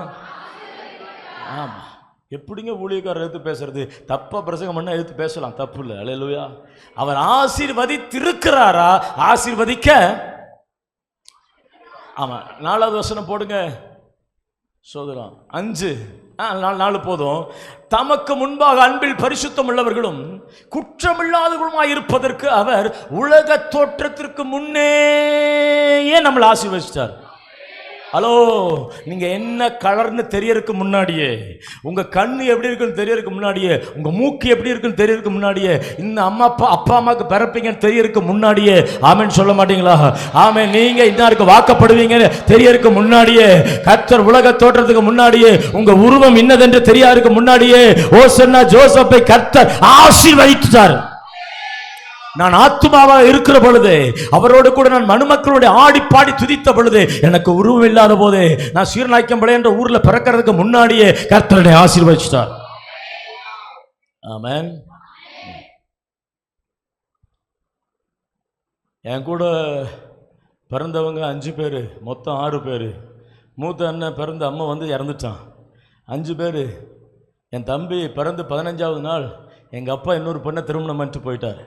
ஆமா. எப்படிங்க ஊழியக்காரர் எடுத்து பேசுறது? தப்பா பிரசங்கம் பண்ண எடுத்து பேசலாம், தப்பு இல்லை. அல்லேலூயா. அவர் ஆசீர்வதித்திருக்கிறாரா? ஆசீர்வதிக்க. ஆமா. 4வது வசனம் போடுங்க. சோதரம் 5 4 போதும். தமக்கு முன்பாக அன்பில் பரிசுத்தம் உள்ளவர்களும் குற்றமில்லாதவர்களுமாய் இருப்பதற்கு அவர் உலக தோற்றத்திற்கு முன்னேயே நம்மளை ஆசீர்வதிச்சார். ஹலோ, நீங்க என்ன கலர்னு தெரியறதுக்கு முன்னாடியே, உங்க கண்ணு எப்படி இருக்குன்னு தெரியறதுக்கு முன்னாடியே, உங்க மூக்கு எப்படி இருக்குன்னு தெரியறதுக்கு முன்னாடியே, இந்த அப்பா அம்மாக்கு பிறப்பீங்கன்னு தெரியறதுக்கு முன்னாடியே, ஆமென் சொல்ல மாட்டீங்களா? ஆமென். நீங்க இன்னாருக்கு வாக்கப்படுவீங்கன்னு தெரியறதுக்கு முன்னாடியே, கர்த்தர் உலக தோற்றத்துக்கு முன்னாடியே, உங்க உருவம் இன்னதென்று தெரியாததுக்கு முன்னாடியே ஓசன்னா ஜோசப்பை கர்த்தர் ஆசீர்வதித்தார். நான் ஆத்துமாவாக இருக்கிற பொழுது, அவரோடு கூட நான் மனுமக்களுடைய ஆடி பாடி துதித்த பொழுது, எனக்கு உருவம் இல்லாத போது, நான் சீர்நாய்க்கம்பளை என்ற ஊர்ல பிறக்கிறதுக்கு முன்னாடியே கர்த்தரை ஆசீர்வதித்தார். ஆமென். என் கூட பிறந்தவங்க 5 பேர், மொத்தம் 6 பேர். மூத்த அண்ணன் பிறந்த அம்மா வந்து இறந்துட்டான். 5 பேர். என் தம்பி பிறந்து 15ஆவது நாள் எங்கள் அப்பா இன்னொரு பொண்ணை திருமணம் பண்ணிட்டு போயிட்டார்.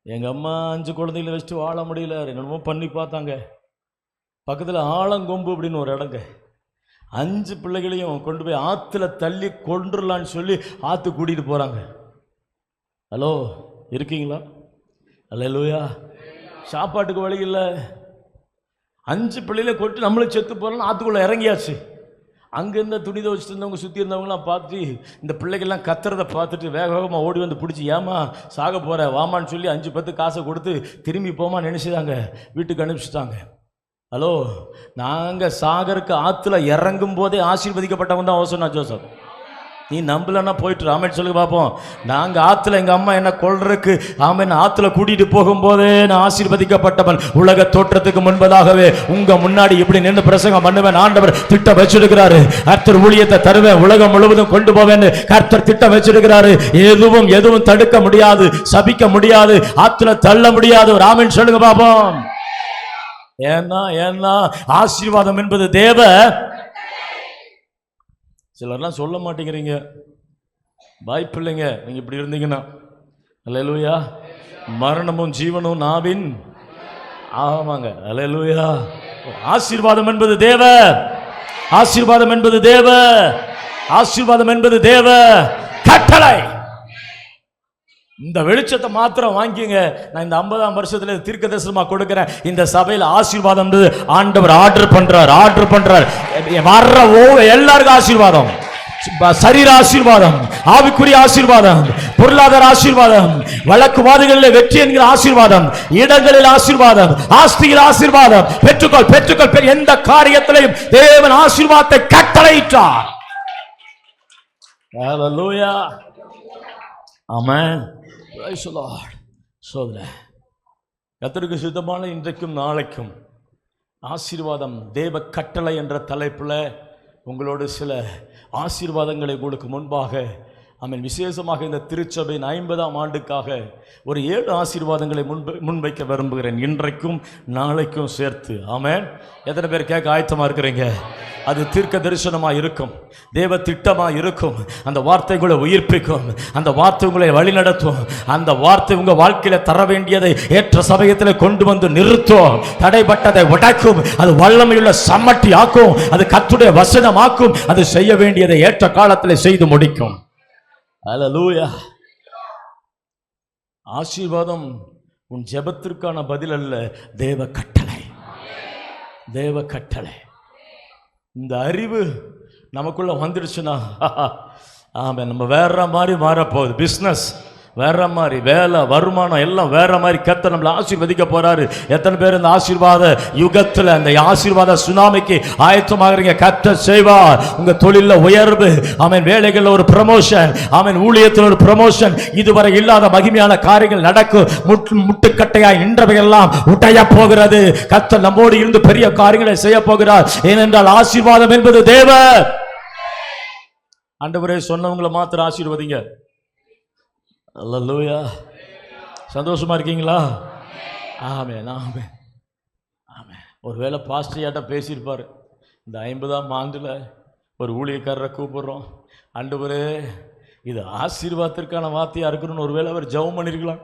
எங்கள் அம்மா 5 குழந்தைகளை வச்சுட்டு வாழ முடியல, என்னமோ பண்ணி பார்த்தாங்க. பக்கத்தில் ஆலங்கொம்பு அப்படின்னு ஒரு இடங்க, 5 பிள்ளைகளையும் கொண்டு போய் ஆற்றுல தள்ளி கொண்டுடலான்னு சொல்லி ஆற்று கூட்டிகிட்டு போகிறாங்க. ஹலோ, இருக்கீங்களா? அல்லேலூயா. சாப்பாட்டுக்கு வழி இல்லை. 5 பிள்ளைகளை கொண்டு நம்மளும் செத்து போகிறோம்னு ஆற்றுக்குள்ளே இறங்கியாச்சு. அங்கே இருந்த துணி துவச்சிட்டு இருந்தவங்க, சுற்றி இருந்தவங்களாம் பார்த்து, இந்த பிள்ளைகள்லாம் கத்துறதை பார்த்துட்டு வேக வேகமாக ஓடி வந்து பிடிச்சி, ஏமா சாக போகிற வாமான்னு சொல்லி 5-10 காசை கொடுத்து திரும்பி போமா நினச்சிதாங்க வீட்டுக்கு அனுப்பிச்சிட்டாங்க. ஹலோ, நாங்கள் சாகருக்கு ஆற்றுல இறங்கும் போதே ஆசீர்வதிக்கப்பட்டவன் தான் ஓசன்னா ஜோசப். நீ நம்பலன்னா போயிட்டு ஆமென் சொல்லுங்க பார்ப்போம். நாங்கள் ஆற்றுல, எங்கள் அம்மா என்ன கொள்றதுக்கு, ஆமென், ஆற்றுல கூட்டிகிட்டு போகும்போதே நான் ஆசீர்வதிக்கப்பட்டவன். உலக தோற்றத்துக்கு முன்பதாகவே உங்கள் முன்னாடி இப்படி நின்று பிரசங்கம் பண்ணுவேன். ஆண்டவர் திட்டம் வச்சிருக்கிறாரு. கர்த்தர் ஊழியத்தை தருவேன், உலகம் முழுவதும் கொண்டு போவேன்னு கர்த்தர் திட்டம் வச்சிருக்கிறாரு. எதுவும் தடுக்க முடியாது, சபிக்க முடியாது, ஆற்றுல தள்ள முடியாது. ஒரு ஆமென் சொல்லுங்க பார்ப்போம். ஏன்னா ஆசீர்வாதம் என்பது தேவ. சிலர்லாம் சொல்ல மாட்டேங்கிறீங்க, வாய்ப்பில்லைங்க நீங்கள் இப்படி இருந்தீங்கன்னா. அல்லேலூயா. மரணமும் ஜீவனும் நாவின். ஆமாங்க. அல்லேலூயா. ஆசீர்வாதம் என்பது தேவ. ஆசீர்வாதம் என்பது தேவ. ஆசீர்வாதம் என்பது தேவ கட்டளை. இந்த வெளிச்சத்தை மாத்திரம் வாங்கிங்க. நான் இந்த 50ஆம் வருஷத்துல தீர்க்க தரிசனமா கொடுக்கிறேன். இந்த சபையில் ஆசீர்வாதம் ஆண்டவர் ஆர்டர் பண்றார். வர்ற எல்லாருக்கும் ஆசீர்வாதம். சரீர ஆசீர்வாதம், ஆவிக்குரிய ஆசீர்வாதம், பொருளாதார ஆசீர்வாதம், வழக்குவாதிகளில் வெற்றி என்கிற ஆசீர்வாதம், இடங்களில் ஆசீர்வாதம், ஆஸ்தியில் ஆசீர்வாதம் பெற்றுக்கொள் பெற்றுக்கொள். எந்த காரியத்திலையும் தேவன் ஆசீர்வாதத்தை கட்டளையிட்டார். ஹல்லேலூயா, ஆமென், பிரைஸ் தி லார்ட். சோதரே, கர்த்தருக்கு சித்தமான இன்றைக்கும் நாளைக்கும் ஆசீர்வாதம் தேவ கட்டளை என்ற தலைப்பில் உங்களோடு சில ஆசீர்வாதங்களை உங்களுக்கு முன்பாக விசேஷமாக இந்த திருச்சபையின் 50ஆம் ஆண்டுக்காக ஒரு 7 ஆசீர்வாதங்களை முன்வைக்க விரும்புகிறேன், இன்றைக்கும் நாளைக்கும் சேர்த்து. ஆமென். எத்தனை பேர் கேட்க ஆயத்தமாக இருக்கிறீங்க? அது தீர்க்க தரிசனமாக இருக்கும், தேவ திட்டமாக இருக்கும். அந்த வார்த்தை உங்களை உயிர்ப்பிக்கும், அந்த வார்த்தை உங்களை வழிநடத்தும், அந்த வார்த்தை உங்கள் வாழ்க்கையில் தர வேண்டியதை ஏற்ற சமயத்தில் கொண்டு வந்து நிறுத்தும், தடைப்பட்டதை உடைக்கும், அது வல்லமையுள்ள சம்மட்டி ஆக்கும், அது கர்த்தருடைய வசனமாக்கும், அது செய்ய வேண்டியதை ஏற்ற காலத்தில் செய்து முடிக்கும். ஹல்லேலூயா. ஆசீர்வாதம் உன் ஜெபத்திற்கான பதில் அல்ல, தேவ கட்டளை. தேவ கட்டளை. இந்த அறிவு நமக்குள்ள வந்துடுச்சுன்னா ஆமாம், நம்ம வேற மாதிரி மாறப்போகுது. பிஸ்னஸ் வேற மாதிரி, வேலை, வருமானம் எல்லாம் வேற மாதிரி. கர்த்தர் நம்மளை ஆசீர்வதிக்க போறாரு. எத்தனை பேர் இந்த ஆசீர்வாத யுகத்தில், அந்த ஆசீர்வாத சுனாமிக்கு ஆயத்தமாகறீங்க? கர்த்தர் செய்வார். உங்க தொழில உயர்வு, ஆமென், வேலைகளில் ஒரு ப்ரமோஷன், ஆமென், ஊழியத்தில் ஒரு ப்ரமோஷன், இதுவரை இல்லாத மகிமையான காரியங்கள் நடக்கும். முட்டுக்கட்டையாய் நின்றவையெல்லாம் உடைய போகிறது. கர்த்தர் நம்மோடு இருந்து பெரிய காரியங்களை செய்ய போகிறார். ஏனென்றால் ஆசீர்வாதம் என்பது தேவ. ஆண்டவரே, சொன்னவங்களை மாத்திரம் ஆசீர்வதிங்க. அல்லேலூயா. சந்தோஷமா இருக்கீங்களா? ஆமென், ஆமென், ஆமென். ஒருவேளை பாஸ்டர்யாட்ட பேசியிருப்பார், இந்த 50ஆம் ஆண்டில் ஒரு ஊழியக்காரரை கூப்பிடுறோம், ஆண்டவரே இது ஆசீர்வாதத்திற்கான வார்த்தையாக இருக்கணும்னு ஒருவேளை அவர் ஜெபம் பண்ணியிருக்கலாம்.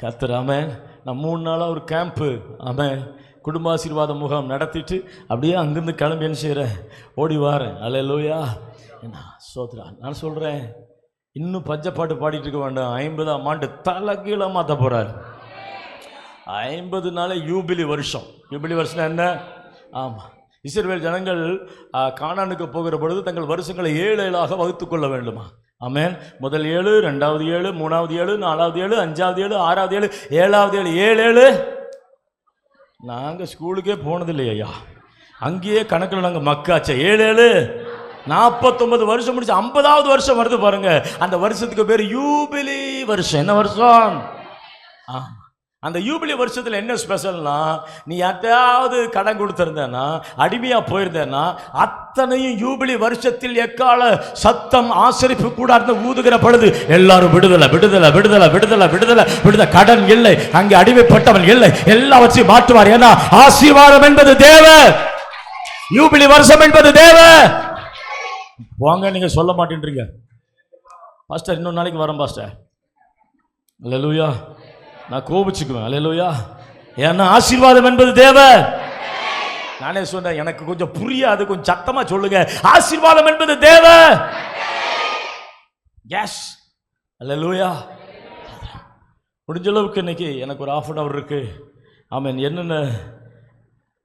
கர்த்தர், ஆமென், நான் 3 நாளாக ஒரு கேம்ப்பு, ஆமென், குடும்ப ஆசீர்வாத முகாம் நடத்திட்டு அப்படியே அங்கிருந்து கிளம்பி என்ன செய்கிறேன், ஓடி வாரேன். அல்லேலூயா. என்ன சோத்ரா, நான் சொல்கிறேன், இன்னும் பஞ்சப்பாட்டு பாடிட்டு இருக்க வேண்டாம். 50ஆம் ஆண்டு தலைகீழ மாற்ற போறாரு. 50 நாள் யூபிலி வருஷம். யூபிலி வருஷம் என்ன? ஆமாம், இஸ்ரவேல் ஜனங்கள் கானானுக்கு போகிற பொழுது தங்கள் வருஷங்களை 7 வகுத்து கொள்ள வேண்டுமா? ஆமென். முதல் 7, 2வது 7, 3வது 7, 4வது 7, 5வது 7, 6வது 7, 7வது 7, 7. நாங்கள் ஸ்கூலுக்கே போனதில்லை ஐயா, அங்கேயே கணக்கில் நாங்கள் மக்காச்சே. 7 49 வருஷம் முடிச்சு 50வது வருஷம் வருது பாருங்க. அந்த வருஷத்துக்கு பேர் யூபிலி வருஷம். என்ன வருஷம்? அந்த யூபிலி வருஷத்தில் என்ன ஸ்பெஷல்னா, நீ யார்ட்டாவது கடன் கொடுத்திருந்தேன்னா, அடிமையா போயிருந்தேன்னா, அத்தனையும் யூபிலி வருஷத்தில் எக்கால சத்தம் ஆசரிப்பு கூட ஊதுகிற பொழுது எல்லாரும் விடுதலை விடுதலை விடுதலை விடுதலை விடுதலை விடுதலை. கடன் இல்லை, அங்கே அடிமைப்பட்டவன் இல்லை, எல்லாவற்றையும் மாற்றுவார். ஏன்னா ஆசீர்வாதம் என்பது தேவ, யூபிலி வருஷம் என்பது தேவ. வாங்க, நீங்க சொல்ல மாட்டேன்றீங்க. பாஸ்டர் இன்னொரு நாளைக்கு வரேன் பாஸ்டர். அல்லேலூயா. நான் கோபிச்சுக்குவேன். அல்லேலூயா. ஏன்னா ஆசீர்வாதம் என்பது தேவ. நானே சொன்னேன், எனக்கு கொஞ்சம் புரியாது, கொஞ்சம் சத்தமா சொல்லுங்க. ஆசீர்வாதம் என்பது தேவ. எஸ், அல்லேலூயா. முடிஞ்ச அளவுக்கு இன்னைக்கு எனக்கு ஒரு 1/2 hour இருக்கு. ஆமென். என்னென்ன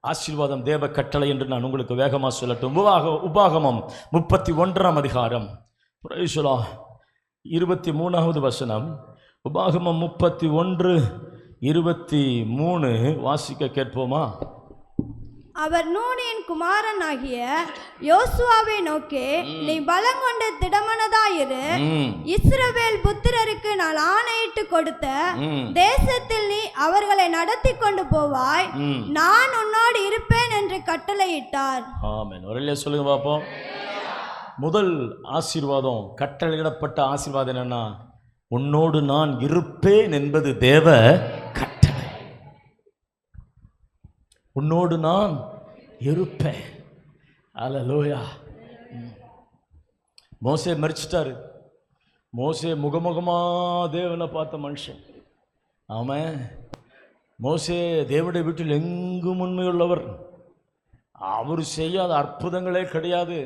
ஆசீர்வாதம் தேவ கட்டளை என்று நான் உங்களுக்கு வேகமாக சொல்லட்டும். உபாகமம் 31ஆம் அதிகாரம் 23வது வசனம். உபாகமம் 31:23 வாசிக்க கேட்போமா? அவர் நூனின் குமாரன் ஆகிய யோசுவாவை நோக்கி, நீ பலங்கொண்டு திடமனதாயிரு, இஸ்ரவேல் புத்திரருக்கு நான் ஆணையிட்டு கொடுத்த தேசத்தில் நீ அவர்களை நடத்தி கொண்டு போவாய், நான் உன்னோடு இருப்பேன் என்று கட்டளையிட்டார். ஆமென். ஒருலே சொல்லுங்க பாப்போம். முதல் ஆசீர்வாதம், கட்டளையிடப்பட்ட ஆசீர்வாதம் என்னன்னா, உன்னோடு நான் இருப்பேன் என்பது தேவ கட்டளை. உன்னோடு நான் இருப்பேன். அல்லேலூயா. மோசே மரிச்சிட்டாரு. மோசே முகமுகமா தேவனை பார்த்த மனுஷன். ஆமாம், மோசே தேவனுடைய வீட்டில் எங்கும் உண்மையுள்ளவர். அவர் செய்யாத அற்புதங்களே கிடையாது.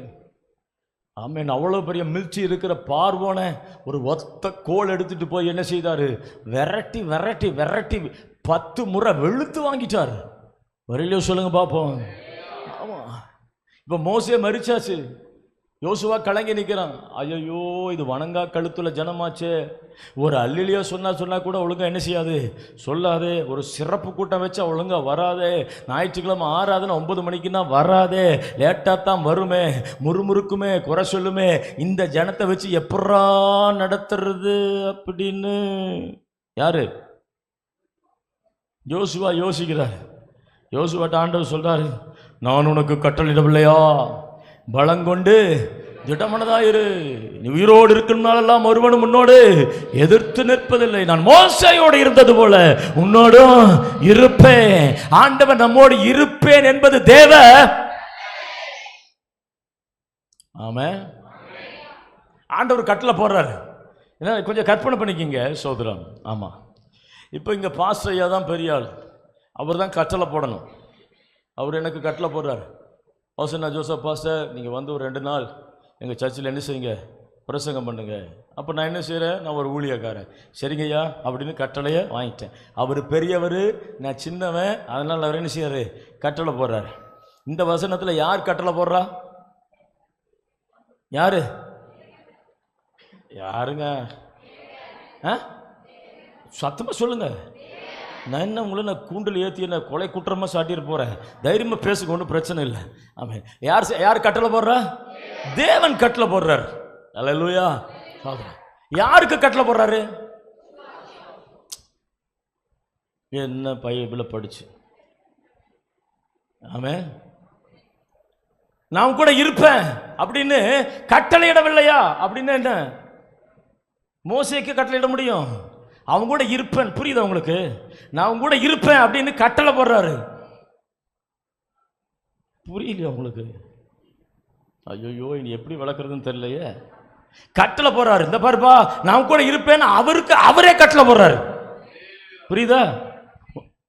ஆமேன். அவ்வளோ பெரிய மில்ச்சி இருக்கிற பார்வோனை ஒரு ஒத்த கோல் எடுத்துட்டு போய் என்ன செய்தார்? விரட்டி விரட்டி விரட்டி 10 முறை வெளுத்து வாங்கிட்டார். வரையிலையோ சொல்லுங்க பார்ப்போம். ஆமாம். இப்போ மோசே மரிச்சாச்சு. யோசுவா கலங்கி நிற்கிறான். ஐயோ, இது வணங்கா கழுத்துல ஜனமாச்சே. ஒரு அல்லிலியா சொன்னா கூட ஒழுங்கா என்ன செய்யாது, சொல்லாதே. ஒரு சிறப்பு கூட்டம் வச்சா ஒழுங்கா வராதே. ஞாயிற்றுக்கிழமை ஆறாதுன்னா 9 மணிக்குன்னா வராதே. லேட்டாக தான் வருமே, முறுமுறுக்குமே, குறை சொல்லுமே. இந்த ஜனத்தை வச்சு எப்படா நடத்துறது அப்படின்னு யாரு? யோசுவா யோசிக்கிறார். யோசுவாட்ட ஆண்டவர் சொல்றாரு, நான் உனக்கு கட்டளையிடவில்லையா? பலங்கொண்டு திடமனதாயிரு. நீ உயிரோடு இருக்கிறனாலெல்லாம் ஒருவனும் உன்னோடு எதிர்த்து நிற்பதில்லை. நான் மோசையோடு இருந்தது போல உன்னோடும் இருப்பேன். ஆண்டவன் நம்மோடு இருப்பேன் என்பது தேவ. ஆமென். ஆண்டவர் கட்டளை போடுறாரு. ஏன்னா கொஞ்சம் கற்பனை பண்ணிக்கிங்க சோதரம். ஆமா, இப்போ இங்க பாஸ்டர் ஐயா தான் பெரிய ஆள். அவர் தான் கட்டளை போடணும். அவர் எனக்கு கட்டளை போடுறாரு. ஹோசன்னா ஜோசப் பாஸ்டர், நீங்கள் வந்து ஒரு 2 நாள் எங்கள் சர்ச்சில் என்ன செய்யுங்க, பிரசங்கம் பண்ணுங்க. அப்போ நான் என்ன செய்கிறேன், நான் ஒரு ஊழியக்காரன். சரிங்கய்யா அப்படின்னு கட்டளையை வாங்கிட்டேன். அவர் பெரியவர், நான் சின்னவன். அதனால் அவர் என்ன செய்யாரு, கட்டளை போடுறாரு. இந்த வசனத்தில் யார் கட்டளை போடுறா? யாரு? யாருங்க? சத்தமாக சொல்லுங்க. நான் என்ன உங்களை நான் கூண்டில் ஏற்றி என்ன கொலை குற்றமாக சாட்டிட்டு போகிறேன். தைரியமாக பேசுங்க, ஒன்றும் பிரச்சனை இல்லை. ஆமாம். யார் கட்டளை போடுறா? தேவன் கட்டளை போடுறார். அல்லேலூயா. யாருக்கு கட்டளை போடுறாரு? என்ன பைபிளை படிச்சு. ஆமென். நான் கூட இருப்பேன் அப்படின்னு கட்டளையிடவில்லையா? அப்படின்னு என்ன மோசேக்கு கட்டளையிட முடியும்? அவங்க கூட இருப்பேன், புரியுதா உங்களுக்கு? நான் அவங்க கூட இருப்பேன் அப்படின்னு கட்டளை போடுறாரு. புரியலையா உங்களுக்கு? ஐயோ, இனி எப்படி வளர்க்குறதுன்னு தெரியலையே. கட்டளை போடுறாரு. இந்த பாருப்பா, நான் கூட இருப்பேன்னு அவரே கட்டளை போடுறாரு. புரியுதா?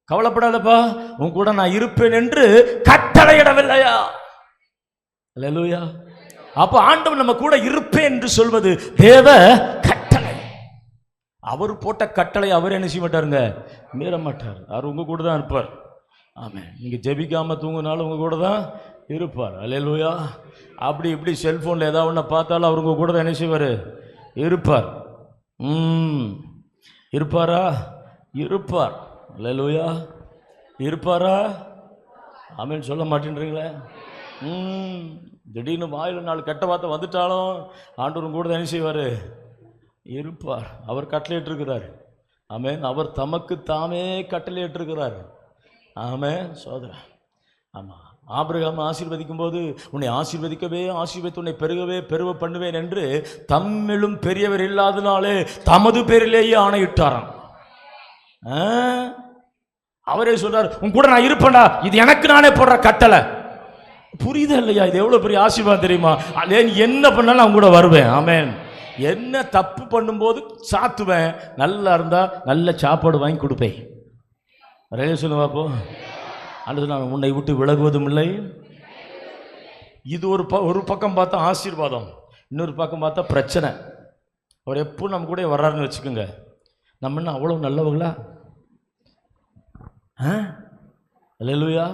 கவலைப்படாதப்பா, உன் கூட நான் இருப்பேன் என்று கட்டளையிடவில்லையா? அல்லேலூயா. அப்ப ஆண்டவன் நம்ம கூட இருப்பேன் என்று சொல்வது தேவ கட்டளை. அவர் போட்ட கட்டளை அவர் என்ன செய்ய மாட்டாருங்க, மீற மாட்டார். அவர் உங்க கூட தான் இருப்பார். ஆமாம். நீங்க ஜெபிக்காம தூங்கினாலும் உங்க கூட தான் இருப்பார். அல்லேலூயா. அப்படி இப்படி செல்போன்ல ஏதாவது ஒன்று பார்த்தாலும் அவர் உங்க கூட தான் என்ன செய்வார், இருப்பார். இருப்பாரா? இருப்பார். அல்லேலூயா. இருப்பாரா? ஆமென். சொல்ல மாட்டேன்றீங்களே. திடீர்னு வாயில 4 கெட்ட வார்த்தை வந்துட்டாலும் ஆண்டவர் கூட தான் என்ன செய்வார், இருப்பார். அவர் கட்டளையிட்டிருக்கிறார். ஆமென். அவர் தமக்கு தாமே கட்டளையிட்டிருக்கிறார். ஆமென் சோதரா. ஆமாம். ஆபிரகாம் ஆசீர்வதிக்கும் போது, உன்னை ஆசீர்வதிக்கவே ஆசீர்வதித்து உன்னை பெருகவே பெருக பண்ணுவேன் என்று தம்மிலும் பெரியவர் இல்லாதனாலே தமது பேரிலேயே ஆணையிட்டாராம். அவரே சொல்றார், உன் கூட நான் இருப்பேன்டா, இது எனக்கு நானே போடுற கட்டளை. புரியுதா இல்லையா? இது எவ்வளவு பெரிய ஆசீர்வாதம் தெரியுமா? என்ன பண்ணாலும் அவங்க கூட வருவேன். ஆமென். என்ன தப்பு பண்ணும்போது சாத்துவேன், நல்லா இருந்தா நல்ல சாப்பாடு வாங்கி கொடுப்பேன். சொல்லுவா அப்போ அல்லது நான் உன்னை விட்டு விலகுவதும் இல்லை. இது ஒரு பக்கம் பார்த்தா ஆசீர்வாதம், இன்னொரு பக்கம் பார்த்தா பிரச்சனை. அவர் எப்போ நம்ம கூட வர்றாருன்னு வச்சுக்கோங்க. நம்ம என்ன அவ்வளவு நல்லவங்களா? அல்லேலூயா.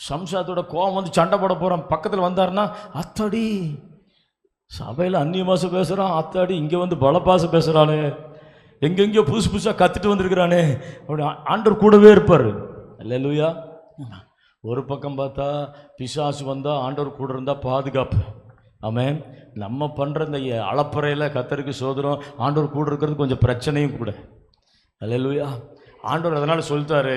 சம்சாரத்தோட கோபம் வந்து சண்டை போட போகிறான். பக்கத்தில் வந்தாருன்னா, அத்தாடி சபையில் அந்நிய பாஷை பேசுகிறான், அத்தாடி இங்கே வந்து பலபாசை பேசுகிறானே, எங்கெங்கேயோ புதுசாக கற்றுட்டு வந்திருக்கிறானே அப்படி ஆண்டவர் கூடவே இருப்பார். அல்லேலூயா. ஒரு பக்கம் பார்த்தா பிசாசு வந்தால் ஆண்டவர் கூட இருந்தால் பாதுகாப்பு. ஆமென். நம்ம பண்ணுற இந்த அளப்பறையில் கத்தருக்கு சோதரம், ஆண்டவர் கூட இருக்கிறது கொஞ்சம் பிரச்சனையும் கூட. அல்லேலூயா. ஆண்டவர் அதனால் சொல்லிட்டாரு,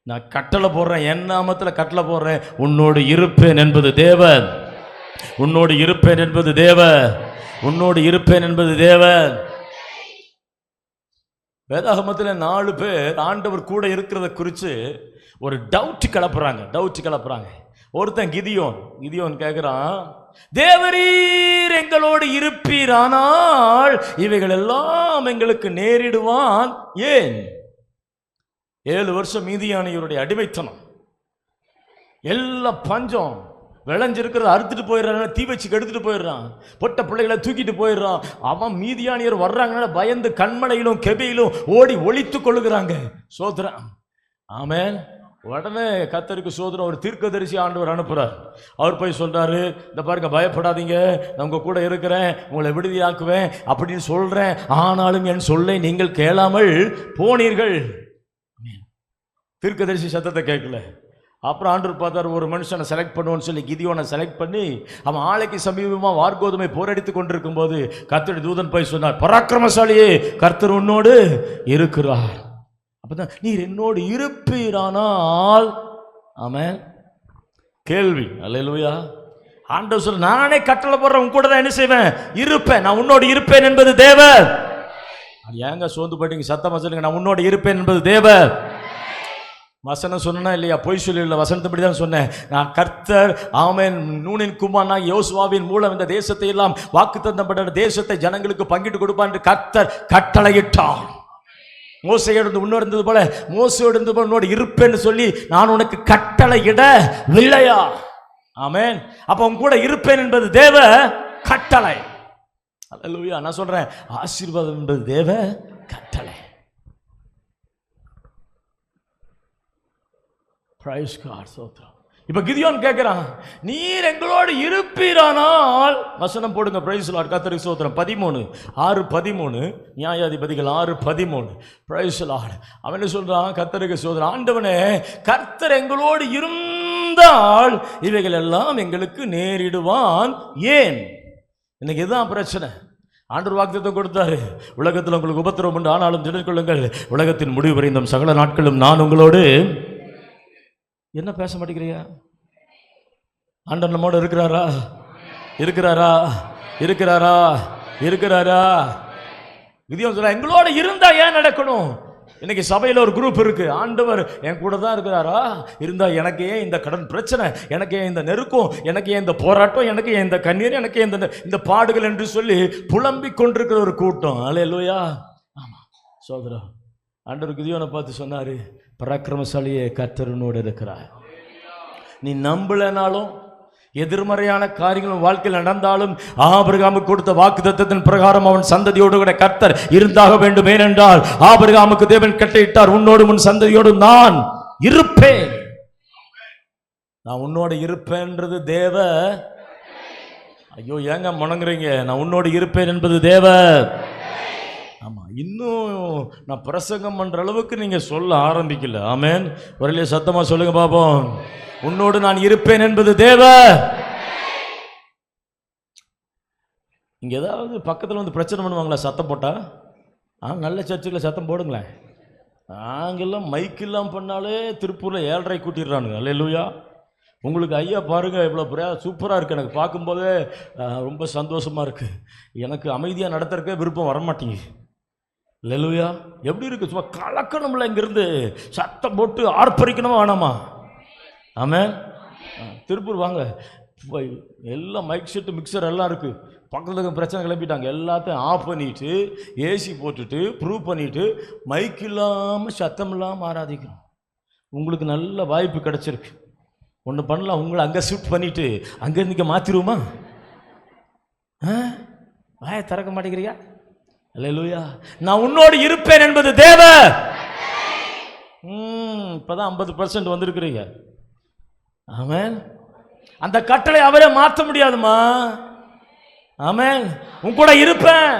நான் கட்டளை போடுறேன், என் நாமத்தில் கட்டளை போடுறேன், உன்னோடு இருப்பேன் என்பது தேவன். உன்னோடு இருப்பேன் என்பது தேவன். உன்னோடு இருப்பேன் என்பது தேவன். வேதாகமத்தில் 4 பேர் ஆண்டவர் கூட இருக்கிறத குறித்து ஒரு டவுட் கிளப்புறாங்க. ஒருத்தன் கிதியோன் கேட்குறான், தேவரீர் எங்களோடு இருப்பீரானால் இவைகள் எல்லாம் எங்களுக்கு நேரிடுவான் ஏன்? 7 வருஷம் மீதியானியருடைய அடிமைத்தனம், எல்லா பஞ்சம், விளைஞ்சிருக்கிறத அறுத்துட்டு போயிடுறான், தீ வச்சு கெடுத்துட்டு போயிடுறான், பொட்ட பிள்ளைகளை தூக்கிட்டு போயிடுறான். அவன் மீதியானியர் வர்றாங்கன்னா பயந்து கண்மலையிலும் கெபியிலும் ஓடி ஒளித்து கொள்ளுகிறாங்க. சோதரன். ஆமென். உடனே கர்த்தருக்கு சோதனை ஒரு தீர்க்கதரிசி ஆண்டவர் அனுப்புறார். அவர் போய் சொல்றாரு, இந்த பாருங்க, பயப்படாதீங்க, நான் உங்க கூட இருக்கிறேன், உங்களை விடுதியாக்குவேன் அப்படின்னு சொல்றேன், ஆனாலும் என் சொல்லை நீங்கள் கேளாமல் போனீர்கள். தீர்க்கதரிசி சத்தத்தை கேட்கல. அப்புறம் ஆண்டவர் பார்த்தார், ஒரு மனுஷனை செலக்ட் பண்ணுவோன்னு சொல்லி கிதியோனை செலக்ட் பண்ணி அவன் ஆலைக்கு சமீபமாக வார்கோதுமை போரடித்து கொண்டிருக்கும் போது கர்த்தருடைய தூதன் போய் சொன்னார், பராக்கிரமசாலியே, கர்த்தர் உன்னோடு இருக்கிறார். அப்பதான் நீர் என்னோடு இருப்பீரானால். ஆமென். கேள்வி. அல்லேலூயா. ஆண்டவர் சொல்ல, நானே கட்டளை போடுறேன், உன் கூட தான் என்ன செய்வேன், இருப்பேன், நான் உன்னோடு இருப்பேன் என்பது தேவ. ஏங்க சோர்ந்து போயிட்டீங்க? சத்தமா சொல்லுங்க, நான் உன்னோடு இருப்பேன் என்பது தேவ. வசனம் சொன்னா இல்லையா? பொய் சொல்லல, வசனத்தைப்படி தான் சொன்னேன். நான் கர்த்தர், ஆமென், நூனின் குமாரனாகிய யோசுவாவின் மூலம் இந்த தேசத்தை எல்லாம் வாக்குத்தத்தப்பட்ட தேசத்தை ஜனங்களுக்கு பங்கிட்டு கொடுப்பான் என்று கர்த்தர் கட்டளையிட்டார். மோசையோடு இருந்தது போல, மோசையோடு இருந்தது போல உன்னோடு இருப்பேன்னு சொல்லி நான் உனக்கு கட்டளையிடவில்லையா? ஆமென். அப்ப உன் கூட இருப்பேன் என்பது தேவ கட்டளை. அல்லேலூயா. நான் சொல்றேன், ஆசீர்வாதம் என்பது தேவ கட்டளை. Praise God. சோத்ரம். இப்ப கிதியோன் கேட்கிறான், நீர் எங்களோடு இருப்பீரானால், வசனம் போடுங்க. Praise Lord. கர்த்தருக்கு சோத்திரம். 13:6-13 நியாயாதிபதிகள் 6:13. Praise Lord. அவன் என்ன சொல்றான்? கர்த்தருக்கு சோத்திரம். ஆண்டவனே, கர்த்தர் எங்களோடு இருந்தால் இவைகள் எல்லாம் எங்களுக்கு நேரிடுவான் ஏன்? இன்னைக்கு இதுதான் பிரச்சனை. ஆண்டவர் வாக்குத்தத்தம் கொடுத்தாரு, உலகத்தில் உங்களுக்கு உபத்திரவம் உண்டு, ஆனாலும் திடற்கொள்ளுங்கள், உலகத்தின் முடிவு வரைந்தும் சகல நாட்களும் நான் உங்களோடு. என்ன பேச மாட்டேங்கிறீங்க? ஆண்டவர் நம்மோடு இருக்கிறாரா? இருக்கிறாரா? இருக்கிறாரா? இருக்கிறாரா? கிதியோன் சொல்ற, எங்களோட இருந்தா ஏன் நடக்கணும்? இன்னைக்கு சபையில் ஒரு குரூப் இருக்கு, ஆண்டவர் என் கூட தான் இருக்கிறாரா, இருந்தா எனக்கு ஏன் இந்த கடன் பிரச்சனை, எனக்கு ஏன் இந்த நெருக்கம், எனக்கு ஏன் இந்த போராட்டம், எனக்கு ஏன் இந்த கண்ணீர், எனக்கு ஏன் இந்த பாடுகள் என்று சொல்லி புலம்பிக் கொண்டிருக்கிற ஒரு கூட்டம். அல்லேலூயா. ஆமா சோதரா. ஆண்டவர் கிதியோனை பார்த்து சொன்னாரு, பராக்கிரமசாலியே, கர்த்தர் உன்னோடு இருக்கிறார். நீ நம்பலனாலும் எதிர்மறையான காரியங்கள் வாழ்க்கையில் நடந்தாலும் ஆபிரகாமுக்கு கொடுத்த வாக்குத்தத்தத்தின் பிரகாரம் அவன் சந்ததியோடு கூட கர்த்தர் இருந்தாக வேண்டும். ஏனென்றால் ஆபிரகாமுக்கு தேவன் கட்டளையிட்டார், உன்னோடு உன் சந்ததியோடு நான் இருப்பேன். நான் உன்னோடு இருப்பேன்றது தேவ. ஐயோ ஏங்க முணங்குறீங்க? நான் உன்னோடு இருப்பேன் என்பது தேவ. ஆமா, இன்னும் நான் பிரசங்கம் பண்ற அளவுக்கு நீங்க சொல்ல ஆரம்பிக்கல. ஆமென். ஒரே சத்தமா சொல்லுங்க பாப்போம். உன்னோடு நான் இருப்பேன் என்பது தேவ. இங்க ஏதாவது பக்கத்துல வந்து பிரச்சனை பண்ணுவாங்களா சத்தம் போட்டா? நல்ல சர்ச்சுல சத்தம் போடுங்களேன். நாங்கெல்லாம் மைக் இல்லாம பண்ணாலே திருப்பூர்ல 7:30 கூட்டிடுறானுங்க. அல்லேலூயா. உங்களுக்கு ஐயா பாருங்க, இவ்வளோ சூப்பராக இருக்குது. எனக்கு பார்க்கும்போதே ரொம்ப சந்தோஷமா இருக்கு. எனக்கு அமைதியாக நடத்துறதுக்கே விருப்பம் வரமாட்டீங்க. அல்லேலூயா. எப்படி இருக்கு? சும்மா கலக்கணும்ல, இங்கிருந்து சத்தம் போட்டு ஆர்ப்பரிக்கணுமா வேணாமா? ஆமென். திருப்பூர் வாங்க, எல்லாம் மைக் செட்டு மிக்சர் எல்லாம் இருக்கு. பக்கத்தில் பிரச்சனை கிளம்பிட்டாங்க. எல்லாத்தையும் ஆஃப் பண்ணிட்டு ஏசி போட்டுட்டு ப்ரூவ் பண்ணிட்டு மைக் இல்லாமல் சத்தம் இல்லாமல் ஆராதிக்கிறோம். உங்களுக்கு நல்ல வாய்ப்பு கிடைச்சிருக்கு. ஒன்று பண்ணலாம், உங்களை அங்கே ஷிஃப்ட் பண்ணிட்டு அங்கேருந்து இங்கே மாற்றிடுவோமா? வாயை திறக்க மாட்டேங்கிறியா? அல்லேலூயா. நான் உன்னோடு இருப்பேன் என்பது தேவ. இப்போதான் 50% வந்திருக்கிறீங்க. ஆமென். அந்த கட்டளை அவரே மாற்ற முடியாதுமா. ஆமென். உன் கூட இருப்பேன்.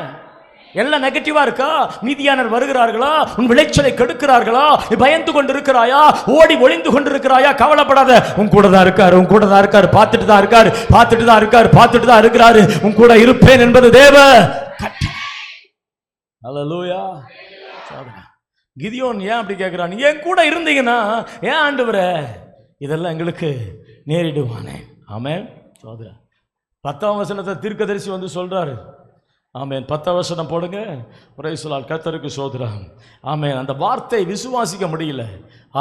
எல்லாம் நெகட்டிவா இருக்கா? மீதியானர் வருகிறார்களா? உன் விளைச்சலை கெடுக்கிறார்களா? நீ பயந்து கொண்டு இருக்கிறாயா? ஓடி ஒளிந்து கொண்டு இருக்கிறாயா? கவலைப்படாத, உன் கூட தான் இருக்காரு, உன் கூட தான் இருக்காரு, பார்த்துட்டு தான் இருக்காரு, பார்த்துட்டு தான் இருக்காரு, பார்த்துட்டு தான் இருக்கிறாரு. உன் கூட இருப்பேன் என்பது தேவ. அல்லேலூயா. கிதியோன் ஏன் அப்படி கேட்கிறான்? என் கூட இருந்தீங்கன்னா ஏன் ஆண்டவரே இதெல்லாம் எங்களுக்கு நேரிடுவானே. ஆமென். சோதரா. 10ஆம் வசனத்தை தீர்க்கதரிசி வந்து சொல்றாரு. ஆமென். 10ஆம் வசனம் போடுங்க. Price the Lord. கர்த்தருக்கு சோதரம். ஆமென். அந்த வார்த்தை விசுவாசிக்க முடியல.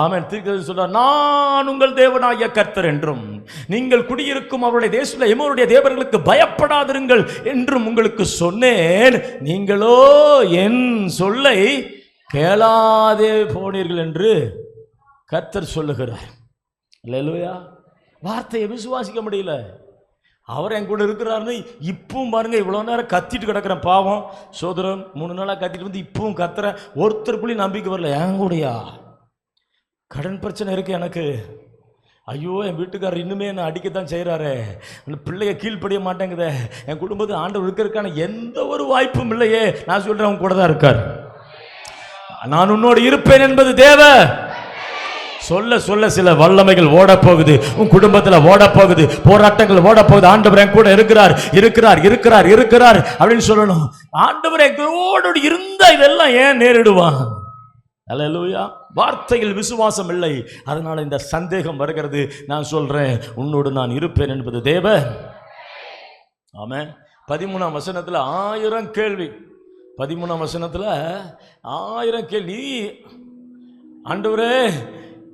ஆமென். தீர்க்கதரிசி சொல்றார், நான் உங்கள் தேவனாகிய கர்த்தர் என்றும் நீங்கள் குடியிருக்கும் அவருடைய தேசத்தில் எமோருடைய தேவர்களுக்கு பயப்படாதிருங்கள் என்றும் உங்களுக்கு சொன்னேன். நீங்களோ என் சொல்லை கேளாதே போனீர்கள் என்று கர்த்தர் சொல்லுகிறார். அல்லேலூயா. வார்த்தையை விசுவாசிக்க முடியல. அவர் என் கூட இருக்கிறாருன்னு இப்பவும் பாருங்க, இவ்வளோ நேரம் கத்திட்டு கிடக்கிறேன் பாவம். சோதரன் 3 நாளாக கத்திட்டு வந்து இப்பவும் கத்துறேன். ஒருத்தருக்குள்ளேயும் நம்பிக்கை வரல. என் கூடயா? கடன் பிரச்சனை இருக்கு எனக்கு. ஐயோ, என் வீட்டுக்காரர் இன்னுமே என்னை அடிக்கத்தான் செய்கிறாரு, அந்த பிள்ளைய கீழ்ப்படிய மாட்டேங்குதே, என் குடும்பத்தில் ஆண்டவர் இருக்கிறதுக்கான எந்த ஒரு வாய்ப்பும் இல்லையே. நான் சொல்கிறேன், அவங்க கூட தான் இருக்கார். நான் உன்னோடு இருப்பேன் என்பது தேவ சொல்ல சொல்ல சில வல்லமைகள் ஓட போகுது, உன் குடும்பத்தில் ஓட போகுது, போராட்டங்கள் ஓட போகுது. ஆண்டவர் என் கூட இருக்கிறார் இருக்கிறார் இருக்கிறார் இருக்கிறார் அப்படின்னு சொல்லணும். ஆண்டவர் எங்களோடு இருந்தா இதெல்லாம் ஏன் நேரிடுவான்? அல்லேலூயா. வார்த்தையில் விசுவாசம் இல்லை, அதனால இந்த சந்தேகம் வருகிறது. நான் சொல்றேன், உன்னோடு நான் இருப்பேன் என்பது தேவ. ஆமென். 13ஆம் வசனத்துல 1000 கேள்வி. 13ஆம் வசனத்துல 1000 கேள்வி. ஆண்டவரே,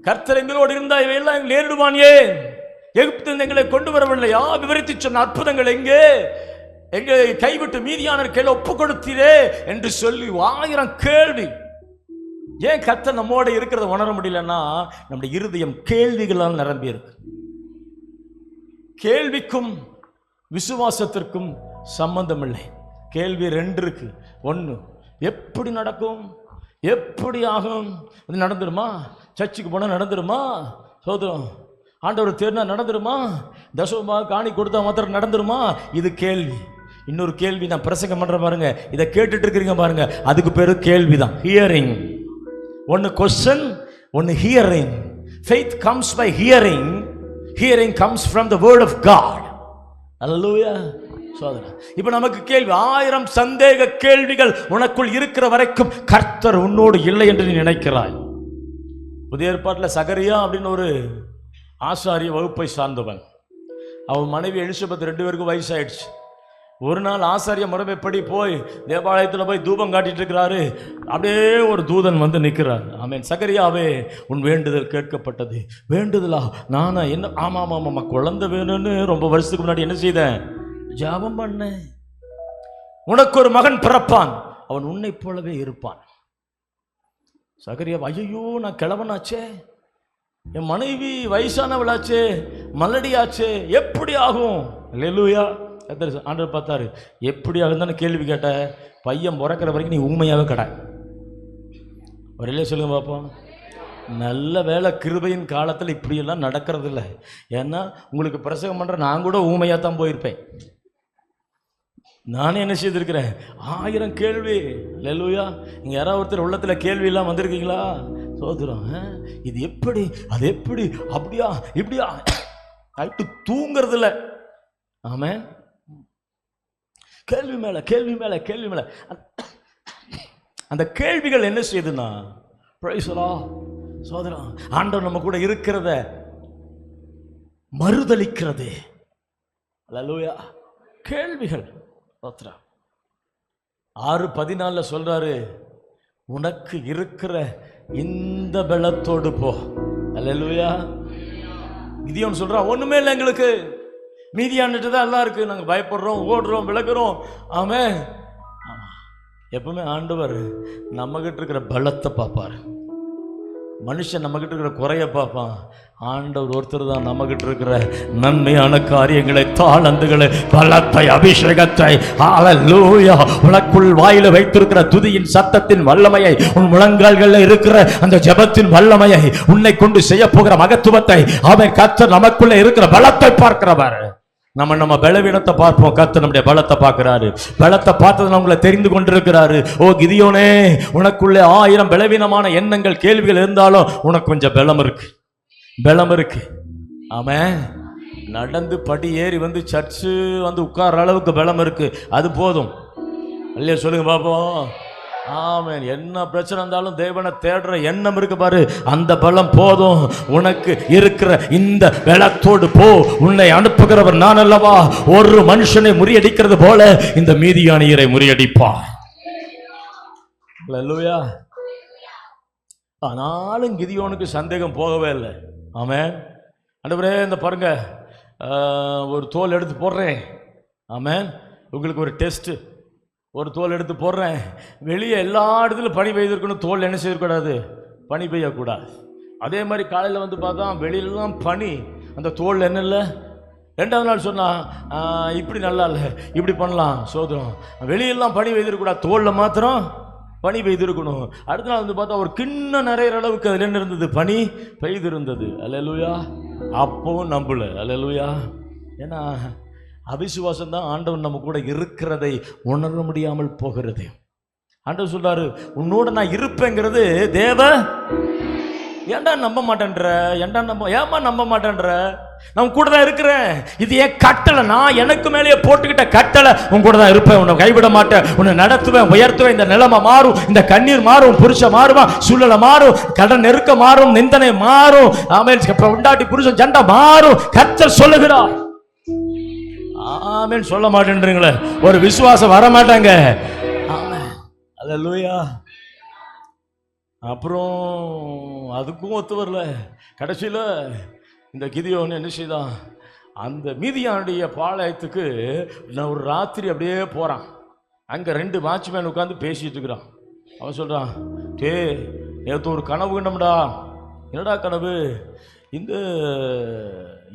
கர்த்தர் எங்களோடு இருந்தா இவையெல்லாம் நேரிடுவான் ஏன்? எகிப்திலிருந்து எங்களை கொண்டு வரவில்லையா? விவரித்து சொன்ன அற்புதங்கள் எங்கே? எங்களை கைவிட்டு மீதியான கையில் ஒப்பு கொடுத்தீரே என்று சொல்லி 1000 கேள்வி. ஏன் கர்த்தர் நம்மோட இருக்கிறத உணர முடியலன்னா, நம்முடைய இருதயம் கேள்விகளால் நிரம்பி இருக்கு. கேள்விக்கும் விசுவாசத்திற்கும் சம்பந்தம் இல்லை. கேள்வி 2 இருக்கு. 1, எப்படி நடக்கும், எப்படி ஆகும், இது நடந்துருமா? சர்ச்சுக்கு போனால் நடந்துருமா? சோதரம் ஆண்டவர் தேர்னா நடந்துருமா? தசமமாக காணி கொடுத்தா மாத்திரம் நடந்துருமா? இது கேள்வி. இன்னொரு கேள்வி நான் பிரசங்கம் பண்ற பாருங்க, இதை கேட்டுட்டு இருக்கிறீங்க பாருங்க, அதுக்கு பேரு கேள்விதான், ஹியரிங். ஒன்னு கொஸ்டின், ஒன்னு hearing. Faith comes by hearing, hearing comes from the word of God. Hallelujah. சோதரா, இப்ப நமக்கு கேள்வி, 1000 சந்தேக கேள்விகள் உனக்குள் இருக்கிற வரைக்கும் கர்த்தர் உன்னோடு இல்லை என்று நீ நினைக்கிறாய். புதிய ஏற்பாட்டில் சகரியா அப்படின்னு ஒரு ஆசாரிய வகுப்பை சார்ந்தவன். அவன் மனைவி எலிசபெத் 2 பேருக்கும் வயசாயிடுச்சு. ஒரு நாள் ஆசாரிய முறைமைப்படி போய் தேவாலயத்தில் போய் தூபம் காட்டிட்டு இருக்கிறாரு. அப்படியே ஒரு தூதன் வந்து நிற்கிறார். ஆமென். சகரியாவே, உன் வேண்டுதல் கேட்கப்பட்டது. வேண்டுதலா? நானா? என்ன? ஆமாம் ஆமாம், குழந்தை வேணும்னு ரொம்ப வருஷத்துக்கு முன்னாடி என்ன செய்தேன்? ஜாபம் பண்ண. உனக்கு ஒரு மகன் பிறப்பான், அவன் உன்னை போலவே இருப்பான். சகரியா, ஐயோ, நான் கிழவனாச்சே, என் மனைவி வயசானவளாச்சே, மலடியாச்சே, எப்படி ஆகும்? அல்லேலூயா. ஆண்டவர் பார்த்தாரு, எப்படி ஆகுதுன்னு கேள்வி கேட்ட, பையன் பிறக்கிற வரைக்கும் நீ ஊமையாவே கடை. ஒரு இல்லையே சொல்லுங்க பார்ப்போம். நல்ல வேலை, கிருபையின் காலத்தில் இப்படியெல்லாம் நடக்கிறது இல்லை. ஏன்னா உங்களுக்கு பிரசங்கம் பண்ணுற நான் கூட ஊமையாக தான் போயிருப்பேன். நானே என்ன செய்திருக்கிறேன்? 1000 கேள்வி. அல்லேலூயா. நீங்கள் யாராவது ஒருத்தர் உள்ளத்தில் கேள்வியெல்லாம் வந்திருக்கீங்களா? சோதரம், இது எப்படி, அது எப்படி, அப்படியா இப்படியா ஆயிட்டு தூங்கிறது இல்லை. ஆமாம். கேள்வி மேலே கேள்வி மேலே கேள்வி மேலே. அந்த கேள்விகள் என்ன செய்யுதுன்னா, சோதரம், ஆண்டவர் நம்ம கூட இருக்கிறத மறுதலிக்கிறது. அல்லேலூயா. கேள்விகள். 6:14 சொல்றாரு, உனக்கு இருக்கிற இந்த பலத்தோடு போ. அல்லேலூயா. கிதியோன் சொல்றான், ஒண்ணுமே இல்லை எங்களுக்கு, மீதியானிட்டு தான் எல்லாம் இருக்கு, நாங்கள் பயப்படுறோம், ஓடுறோம், விலகுறோம். ஆமென். ஆமா, எப்பவுமே ஆண்டவர் நம்மகிட்ட இருக்கிற பலத்தை பார்ப்பார். மனுஷன் நம்மகிட்ட இருக்கிற குறைய பார்ப்பான். ஆண்டவர் ஒருத்தர் தான் நம்மகிட்ட இருக்கிற நன்மையான காரியங்களை, தாளந்துகளை, பலத்தை, அபிஷேகத்தை, ஹல்லேலூயா, உனக்குள் வாயில வைத்திருக்கிற துதியின் சத்தத்தின் வல்லமையை, உன் முழங்கால்களில் இருக்கிற அந்த ஜெபத்தின் வல்லமையை, உன்னை கொண்டு செய்ய போகிற மகத்துவத்தை, அவன் கர்த்தர் நமக்குள்ள இருக்கிற பலத்தை பார்க்கிறவர். நம்ம பலவீனத்தை பார்ப்போம், கர்த்தர் நம்முடைய பலத்தை பார்க்கிறாரு. பலத்தை பார்த்தது உங்களை தெரிந்து கொண்டிருக்கிறாரு. ஓ கிதியோனே, உனக்குள்ளே 1000 பலவீனமான எண்ணங்கள், கேள்விகள் இருந்தாலும் உனக்கு கொஞ்சம் பலம் இருக்கு, பலம் இருக்கு. ஆமென். நடந்து படி ஏறி வந்து சர்ச்சு வந்து உட்கார்ற அளவுக்கு பலம் இருக்கு, அது போதும். இல்லையா? சொல்லுங்க பாப்போம். ஆமென். என்ன பிரச்சனை இருந்தாலும் தேவனை தேடுற எண்ணம் இருக்கு பாரு, அந்த பலம் போதும். உனக்கு இருக்கிற இந்த பலத்தோடு போ. உன்னை அனுப்புகிறவர் நான் அல்லவா? ஒரு மனுஷனை முறியடிக்கிறது போல இந்த மீதியானியரை முறியடிப்பார். அல்லேலூயா. ஆனாலும் கிதியோனுக்கு சந்தேகம் போகவே இல்லை. ஆமென். ஆண்டவரே, இந்த பாருங்க, ஒரு தோல் எடுத்து போடுறேன். ஆமென். உங்களுக்கு ஒரு டெஸ்ட், ஒரு தோல் எடுத்து போடுறேன். வெளியே எல்லா இடத்துலையும் பனி பெய்திருக்கணும், தோல் என்ன செய்யக்கூடாது? பனி பெய்யக்கூடாது. அதே மாதிரி காலையில் வந்து பார்த்தா வெளியிலலாம் பனி, அந்த தோல் என்ன இல்லை. 2வது நாள் சொன்னா, இப்படி நல்லா இல்லை, இப்படி பண்ணலாம். சோதரம், வெளியெல்லாம் பனி பெய்திருக்கூடாது, தோலில் மாத்திரம் பனி பெய்திருக்கணும். அடுத்த நாள் வந்து பார்த்தா ஒரு கிண்ணம் நிறைய அளவுக்கு அதில் என்ன இருந்தது? பனி பெய்திருந்தது. அல்லேலூயா. அப்பவும் நம்பல. அல்லேலூயா. ஏன்னா அவிசுவாசம் தான் ஆண்டவன் நம்ம கூட இருக்கிறதை உணர முடியாமல் போகிறது. ஆண்டவர் சொல்றாரு, உன்னோட நான் இருப்பேங்கிறது தேவ. ஏன்டா நம்ப மாட்டேன்ற? ஏமா நம்ப மாட்டேன்ற? நான் கூட தான் இருக்கிறேன். இது என் கட்டளை. நான் எனக்கு மேலேயே போட்டுக்கிட்ட கட்டளை. உன் கூட தான் இருப்பேன், உன்னை கைவிட மாட்டேன், உன்னை நடத்துவேன், உயர்த்துவேன். இந்த நிலைமை மாறும், இந்த கண்ணீர் மாறும், புருஷன் மாறுவான், சூழ்நிலை மாறும், கடன் நெருக்க மாறும், நிந்தனை மாறும், ஆமென், பொண்டாட்டி புருஷன் சண்டை மாறும். கர்த்தர் சொல்லுகிறார். ஆமென் சொல்ல மாட்டேன்றீங்களே, ஒரு விசுவாசம் வர மாட்டாங்க. ஆமென். அல்லேலூயா. அப்புறம் அதுக்கும் ஒத்து வரல. கடைசியில் இந்த கிதியோன் என்ன செய்தான்? அந்த மீதியானுடைய பாளையத்துக்கு நான் ஒரு ராத்திரி அப்படியே போகிறான். அங்கே 2 வாட்ச்மேன் உட்காந்து பேசிகிட்டு இருக்கிறான். அவன் சொல்கிறான், நேற்று ஒரு கனவு கண்டோம்டா. என்னடா கனவு? இந்த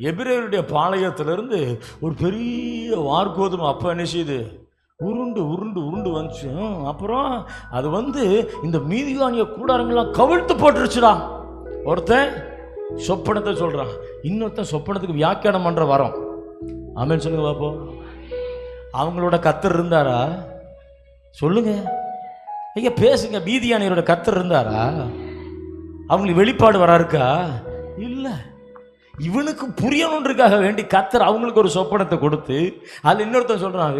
எபிரேயருடைய பாளையத்திலிருந்து ஒரு பெரிய வார்கோதுமை அப்போ என்ன செய்யுது? உருண்டு உருண்டு உருண்டு வந்துச்சு. அப்புறம் அது வந்து இந்த மீதியானிய கூடாரங்கள்லாம் கவிழ்த்து போட்டுருச்சுடா. ஒருத்தன் சொப்பனத்தை சொல்கிறான், இன்னொருத்தன் சொப்பனத்துக்கு வியாக்கியானம் பண்ணுற வரோம். ஆமென் சொல்லுங்க பாப்போம். அவங்களோட கர்த்தர் இருந்தாரா? சொல்லுங்க ஐயா, பேசுங்க. மீதியானியரோட கர்த்தர் இருந்தாரா? அவங்களுக்கு வெளிப்பாடு வராருக்கா? இல்லை. இவனுக்கு புரியணுன்றதுக்காக வேண்டி கர்த்தர் அவங்களுக்கு ஒரு சொப்பனத்தை கொடுத்து அதில் இன்னொருத்தன் சொல்கிறான்,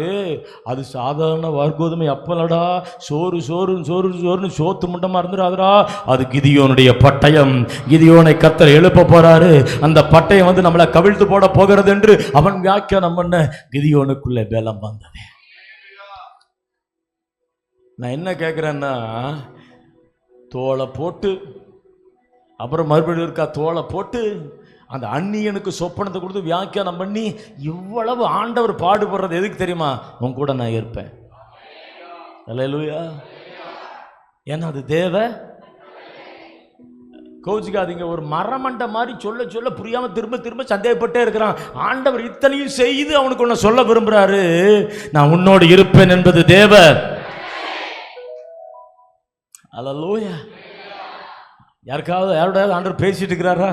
அது சாதாரண வார்கோதுமை அப்பலடா, சோறு சோறு சோறு சோறுன்னு சோத்து முண்டமாக இருந்துடாதரா, அது கிதியோனுடைய பட்டயம். கிதியோனை கர்த்தர் எழுப்ப போறாரு. அந்த பட்டயம் வந்து நம்மளை கவிழ்த்து போட போகிறது என்று அவன் வியாக்கியானம் பண்ண கிதியோனுக்குள்ளே பலம் வந்தது. நான் என்ன கேட்குறேன்னா, தோலை போட்டு அப்புறம் மறுபடியும் இருக்கா தோலை போட்டு அந்த அந்நியனுக்கு சொப்பனத்தை கொடுத்து வியாக்கியானம் பண்ணி இவ்வளவு ஆண்டவர் பாடுபடுறது எதுக்கு தெரியுமா? உன் கூட நான் இருப்பேன். அல்லேலூயா. ஏன்னா அது தேவ. கோச்சுக்காதீங்க. ஒரு மரமண்ட மாதிரி சொல்ல சொல்ல புரியாம திரும்ப திரும்ப சந்தேகப்பட்டே இருக்கிறான். ஆண்டவர் இத்தனையும் செய்து அவனுக்கு ஒன்று சொல்ல விரும்புறாரு, நான் உன்னோடு இருப்பேன் என்பது தேவ. அல்லேலூயா. யாரோட ஆண்டவர் பேசிட்டு இருக்கிறாரா?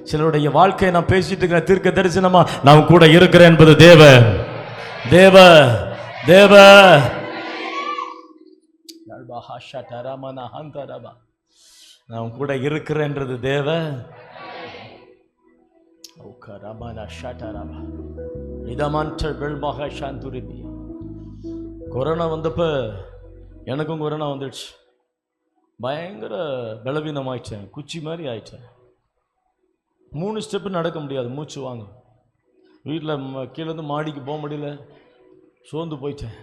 சிலருடைய வாழ்க்கையை நான் பேசிட்டு இருக்கிறேன். தீர்க்க தரிசனமா நான் கூட இருக்கிறேன் என்பது தேவ. தேவ தேவ நான் கூட இருக்கிறேன்றது தேவ. கொரோனா வந்தப்ப எனக்கும் கொரோனா வந்துடுச்சு. பயங்கர பலவீனமாயிடுச்சேன், குச்சி மாதிரி ஆயிடுச்சேன். 3 ஸ்டெப்பு நடக்க முடியாது, மூச்சு வாங்க. வீட்டில் கீழேருந்து மாடிக்கு போக முடியல, சோர்ந்து போயிட்டேன்.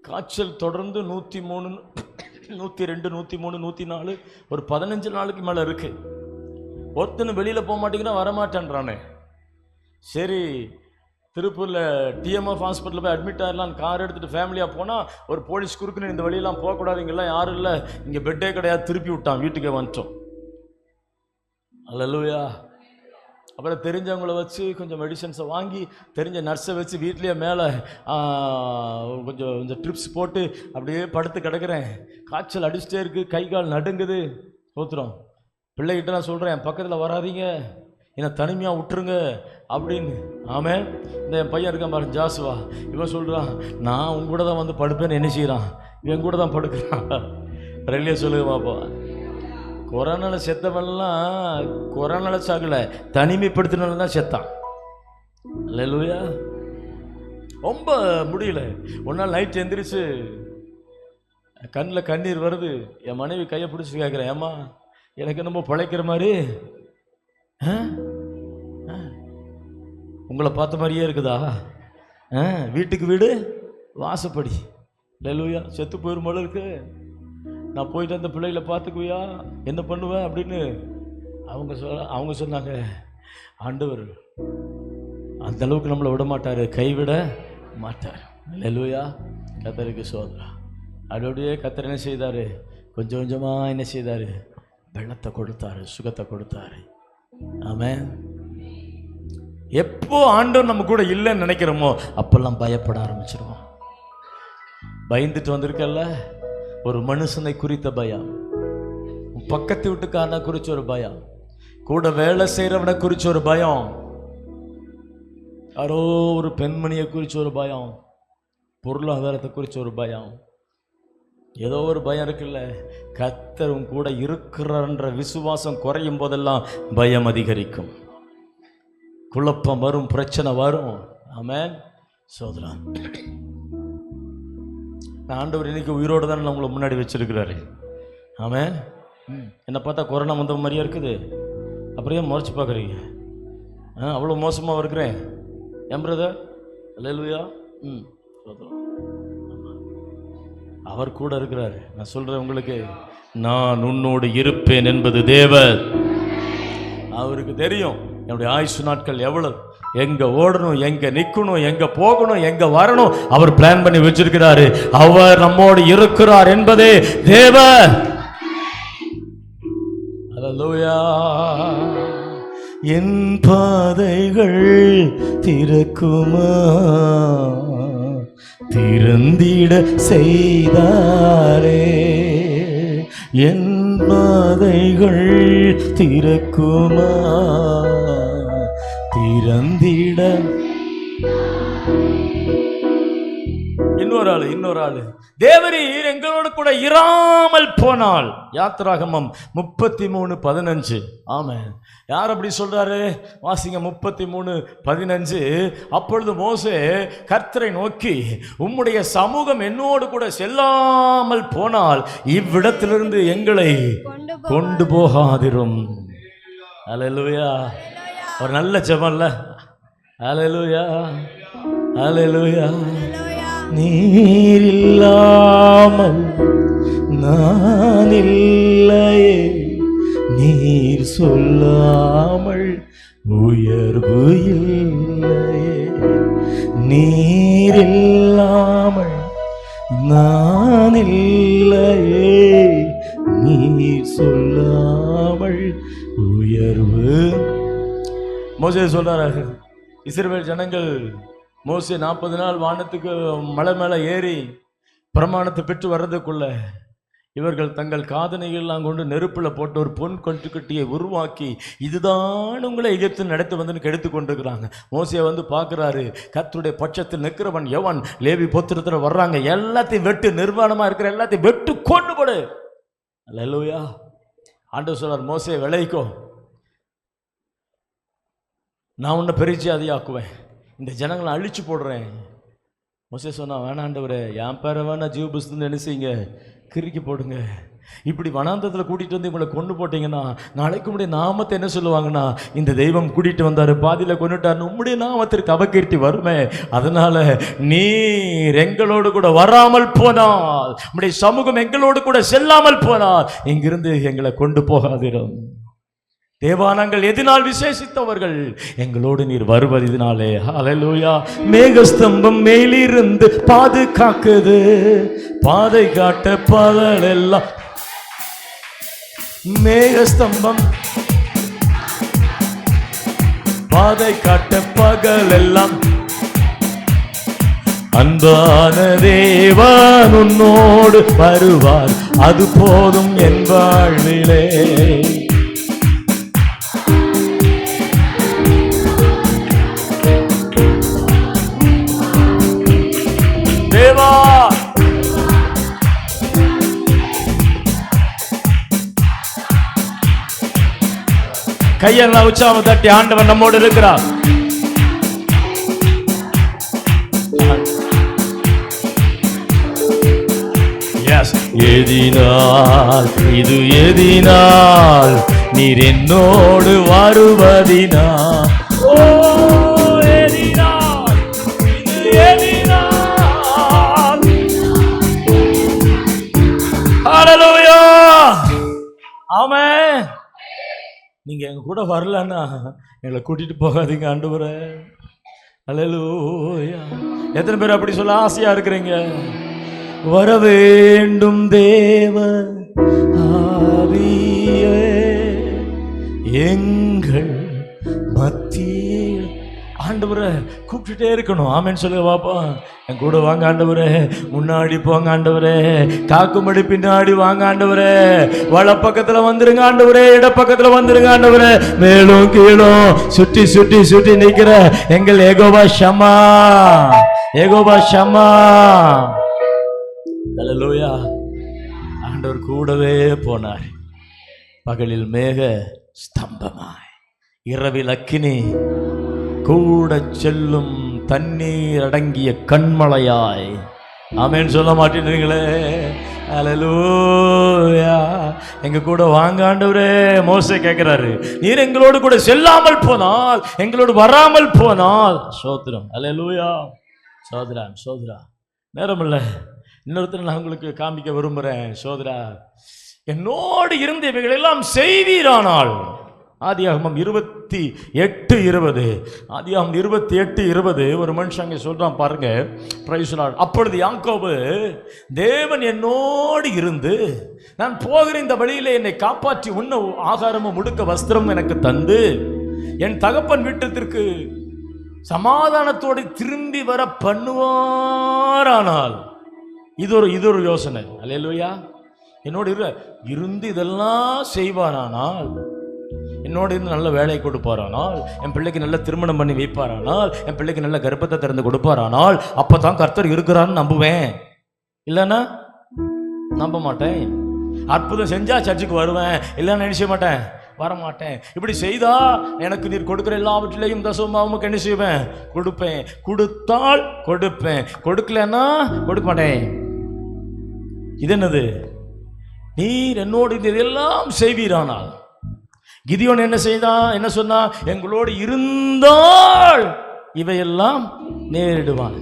காய்ச்சல் தொடர்ந்து 103, 102, 103, 104 ஒரு 15 நாளுக்கு மேலே இருக்கு. ஒருத்தனை வெளியில் போக மாட்டேங்கிறான், வரமாட்டேன்றானே. சரி, திருப்பூரில் டிஎம்எஃப் ஹாஸ்பிட்டலில் போய் அட்மிட் ஆகிடலான்னு கார் எடுத்துகிட்டு ஃபேமிலியாக போனால் ஒரு போலீஸ் குறுக்குன்னு இந்த வழியெல்லாம் போகக்கூடாது, இங்கெல்லாம் யாரும் இல்லை, இங்கே பெட்டே கிடையாது, திருப்பி விட்டான். வீட்டுக்கே வந்துட்டோம். அல்லேலூயா. அப்புறம் தெரிஞ்சவங்கள வச்சு கொஞ்சம் மெடிசன்ஸை வாங்கி தெரிஞ்ச நர்ஸை வச்சு வீட்லேயே மேலே கொஞ்சம் ட்ரிப்ஸ் போட்டு அப்படியே படுத்து கிடக்கிறேன். காய்ச்சல் அடிச்சுட்டே இருக்குது, கை கால் நடுங்குது. சோத்துறோம். பிள்ளைகிட்ட நான் சொல்கிறேன், என் பக்கத்தில் வராதீங்க, என்னை தனிமையாக விட்டுருங்க அப்படின்னு. ஆமே. இந்த என் பையன் இருக்கான் பாரு, ஜாசுவா, இவன் சொல்கிறான், நான் உங்க கூட தான் வந்து படுப்பேன்னு. என்ன செய்கிறான்? இவன் கூட தான் படுக்கிறான். ரெல்லியா சொல்லுங்க பாப்பா. கொரோனாவில் செத்தவன்லாம் கொரோனாவில் சாகலை, தனிமைப்படுத்தினால தான் செத்தான். அல்லேலூயா. ரொம்ப முடியல. ஒரு நாள் நைட் எந்திரிச்சு கண்ணில் கண்ணீர் வருது. என் மனைவி கையை பிடிச்சி கேட்குறேன், ஏம்மா எனக்கு என்னமோ பிழைக்கிற மாதிரி உங்களை பார்த்த மாதிரியே இருக்குதா? வீட்டுக்கு வீடு வாசப்படி. அல்லேலூயா. செத்து போயிரும் போல இருக்கு. நான் போயிட்டு அந்த பிள்ளைகளை பார்த்துக்குவியா, என்ன பண்ணுவேன் அப்படின்னு அவங்க சொன்னாங்க, ஆண்டவர் அந்த அளவுக்கு நம்மளை விட மாட்டார், கைவிட மாட்டார். அல்லேலூயா. கர்த்தருக்கு ஸ்தோத்திரம். அதோடையே கர்த்தர் என்ன செய்தார்? கொஞ்சம் கொஞ்சமாக என்ன செய்தார்? வெள்ளத்தை கொடுத்தாரு, சுகத்தை கொடுத்தாரு. ஆமென். எப்போ ஆண்டவர் நம்ம கூட இல்லைன்னு நினைக்கிறோமோ அப்பெல்லாம் பயப்பட ஆரம்பிச்சிருவோம். பயந்துட்டு வந்திருக்கல்ல, ஒரு மனுஷனை குறித்த பயம், பக்கத்து வீட்டுக்காரனை குறிச்ச ஒரு பயம், கூட வேலை செய்யறவனை குறிச்ச ஒரு பயம், யாரோ ஒரு பெண்மணியை குறிச்ச ஒரு பயம், பொருளாதாரத்தை குறிச்ச ஒரு பயம், ஏதோ ஒரு பயம் இருக்குல்ல. கர்த்தர் உன் கூட இருக்கிறன்ற விசுவாசம் குறையும் போதெல்லாம் பயம் அதிகரிக்கும், குழப்பம் வரும், பிரச்சனை வரும். ஆமென். சோதரா, ஆண்டவர் இன்னைக்கு உயிரோடு தானே உங்களை முன்னாடி வச்சிருக்கிறாரு. ஆமென். என்னை பார்த்தா கொரோனா வந்த மாதிரியா இருக்குது, அப்படியே முறைச்சு பார்க்குறீங்க. அவ்வளோ மோசமாக இருக்கிறேன் என் பிரதர். அல்லேலூயா. சோதரம், அவர் கூட இருக்கிறாரு. நான் சொல்றேன் உங்களுக்கு, நான் உன்னோடு இருப்பேன் என்பது தேவன். அவருக்கு தெரியும் என்னுடைய ஆயுசு நாட்கள் எவ்வளவு, எங்க ஓடணும், எங்க நிக்கணும், எங்க போகணும், எங்க வரணும், அவர் பிளான் பண்ணி வச்சிருக்கிறாரு. அவர் நம்மோடு இருக்கிறார் என்பதே தேவன். அல்லேலூயா. என் பாதைகள் திறக்குமா, திறந்திட செய்தாரே. என் பாதைகள் திறக்குமா, திறந்திட. இன்னொரு ஆளு தேவரீர் எங்களோடு கூட இராமல் போனால். யாத்திராகமம் 33:15. ஆமென். யார் அப்படி சொல்றாரு? வாசிங்க 33:15. அப்பொழுது மோசே கர்த்தரை நோக்கி, உம்முடைய சமூகம் என்னோடு கூட செல்லாமல் போனால் இவ்விடத்திலிருந்து எங்களை கொண்டு போகாதிரும். அல்லேலூயா. ஒரு நல்ல ஜெபம்ல. அல்லேலூயா, அல்லேலூயா. நீர் இல்லாமல் நான் இல்லையே, நீர் சொல்லாமல் உயர்வு இல்லையே. நீர் இல்லாமல் நான் இல்லையே, நீர் சொல்லாமல் உயர்வு. மோசே சொல்றாரு, இஸ்ரவேல் ஜனங்கள் மோசே 40 நாள் வானத்துக்கு மலை மேலே ஏறி பிரமாணத்தை பெற்று வர்றதுக்குள்ள இவர்கள் தங்கள் காதணிகள்லாம் கொண்டு நெருப்பில் போட்டு ஒரு பொன் கட்டுக்கட்டியை உருவாக்கி, இதுதான் உங்களை எகிப்து நடத்து வந்து கெடுத்து கொண்டிருக்கிறாங்க. மோசே வந்து பார்க்குறாரு, கர்த்தருடைய பட்சத்தில் நிற்கிறவன் எவன், லேவி புத்திரத்தில் வர்றாங்க, எல்லாத்தையும் வெட்டு, நிர்வாணமாக இருக்கிற எல்லாத்தையும் வெட்டு கொண்டு போடு. அல்லேலூயா. ஆண்டவர் சொல்றார், மோசே விளைக்கோ, நான் உன்னை பெரிய அதிகாக்குவேன், இந்த ஜனங்களை அழிச்சு போடுறேன். மோசே சொன்னா, வேணாண்டவரே, என் பேரை வேணா ஜீவ புஸ்தகம் நினைச்சீங்க, கிறுக்கி போடுங்க. இப்படி வனாந்தத்தில் கூட்டிகிட்டு வந்து இவங்களை கொண்டு போட்டிங்கன்னா நாளைக்கு உம்முடைய நாமத்தை என்ன சொல்லுவாங்கன்னா, இந்த தெய்வம் கூட்டிகிட்டு வந்தார், பாதியில் கொண்டுட்டார், உம்முடைய நாமத்திற்கு அபகீர்த்தி வருமே. அதனால நீர் எங்களோடு கூட வராமல் போனால், உம்முடைய சமூகம் எங்களோடு கூட செல்லாமல் போனால் இங்கிருந்து எங்களை கொண்டு போகாதிரும். தேவா, நாங்கள் எதினால் விசேஷித்தவர்கள், எங்களோடு நீர் வருவது இதனாலே. அல்லேலூயா. மேகஸ்தம்பம் மேலிருந்து பாதுகாக்குது, பாதை காட்ட பகல் எல்லாம். மேகஸ்தம்பம் பாதை காட்ட பகல் எல்லாம். அன்பான தேவன் உன்னோடு வருவார், அது போதும் என் வாழ்விலே. தேவா, கையெல்லாம் உற்சாக தட்டி ஆண்டவன் நம்மோடு இருக்கிறார். எதினால் இது எதினால் நீர் என்னோடு வருவதினா. ஓ எதினால் இது எதினால். ஹல்லேலூயா. ஆமென். நீங்க எங்க கூட வரலன்னா எங்களை கூட்டிட்டு போகாதீங்க ஆண்டவரே. அல்லேலூயா. எத்தனை பேர் அப்படி சொல்ல ஆசையா இருக்கிறீங்க? வர வேண்டும் தேவ ஆவியே எங்கள் மத்தியில். ஆண்டவரை கூப்பிட்டுட்டே இருக்கணும். ஆமேன்னு சொல்லுங்க பாப்பா. என் கூட வாங்க ஆண்டவரே, முன்னாடி போங்க ஆண்டவரே, காக்கும்படி பின்னாடி வாங்க ஆண்டவரே, வல பக்கத்துல வந்துருங்க ஆண்டவரே, இட பக்கத்துல வந்துருங்க ஆண்டவரே, மேலும் கீழும் சுற்றி சுற்றி சுற்றி நிக்கிற எங்கள் ஏகோவா ஷமா, ஏகோவா ஷமா. அல்லேலூயா. ஆண்டவர் கூடவே போனார். பகலில் மேக ஸ்தம்பமாய், இரவில் அக்கினி, கூட செல்லும் தண்ணீர் அடங்கிய கண்மலையாய். ஆமென் சொல்ல மாட்டேன்றீங்களே. அல்லேலூயா. எங்க கூட வாங்க ஆண்டவரே. மோசே கேட்கிறாரு, நீர் எங்களோடு கூட செல்லாமல் போனால், எங்களோடு வராமல் போனால் சோத்திரம். அல்லேலூயா. சோதரா சோதரா. நேரம் இல்லை, இன்னொருத்தர் நான் உங்களுக்கு காமிக்க விரும்புகிறேன். சோதரா, என்னோடு இருந்த இவைகள் எல்லாம் செய்வீரானால். ஆதியாகமம் 28:20. ஆதியாகமம் 28:20 ஒரு மனுஷன் அங்கே சொல்றான் பாருங்க. Praise lord. அப்பொழுது யாக்கோபு, தேவன் என்னோடு இருந்து நான் போகிற இந்த வழியிலே என்னை காப்பாற்றி உண்ண ஆகாரமும் உடுக்க வஸ்திரம் எனக்கு தந்து என் தகப்பன் வீட்டத்திற்கு சமாதானத்தோடு திரும்பி வர பண்ணுவாரானால். இது ஒரு யோசனை. அல்லேலூயா. என்னோடு இருந்து இதெல்லாம் செய்வாரானால், என்னோடு இருந்து நல்ல வேலை கொடுப்பாரானால், என் பிள்ளைக்கு நல்ல திருமணம் பண்ணி வைப்பாரானால், என் பிள்ளைக்கு நல்ல கர்ப்பத்தை திறந்து கொடுப்பாரானால், அப்பதான் கர்த்தர் இருக்கிறான்னு நம்புவேன். இல்லைன்னா நம்ப மாட்டேன். அற்புதம் செஞ்சா சர்ச்சுக்கு வருவேன், இல்லைன்னு நினைச்ச மாட்டேன், வரமாட்டேன். இப்படி செய்தா எனக்கு நீர் கொடுக்குற எல்லாவற்றிலையும் தசமாவும் என்ன செய்வேன்? கொடுப்பேன். கொடுத்தால் கொடுப்பேன், கொடுக்கலன்னா கொடுக்க மாட்டேன். இது என்னது? நீர் என்னோடு இதெல்லாம் செய்வீரானால். கிதியோன் என்ன செய்தான்? என்ன சொன்னா? எங்களோடு இருந்தால் இவையெல்லாம் நேரிடுவான்.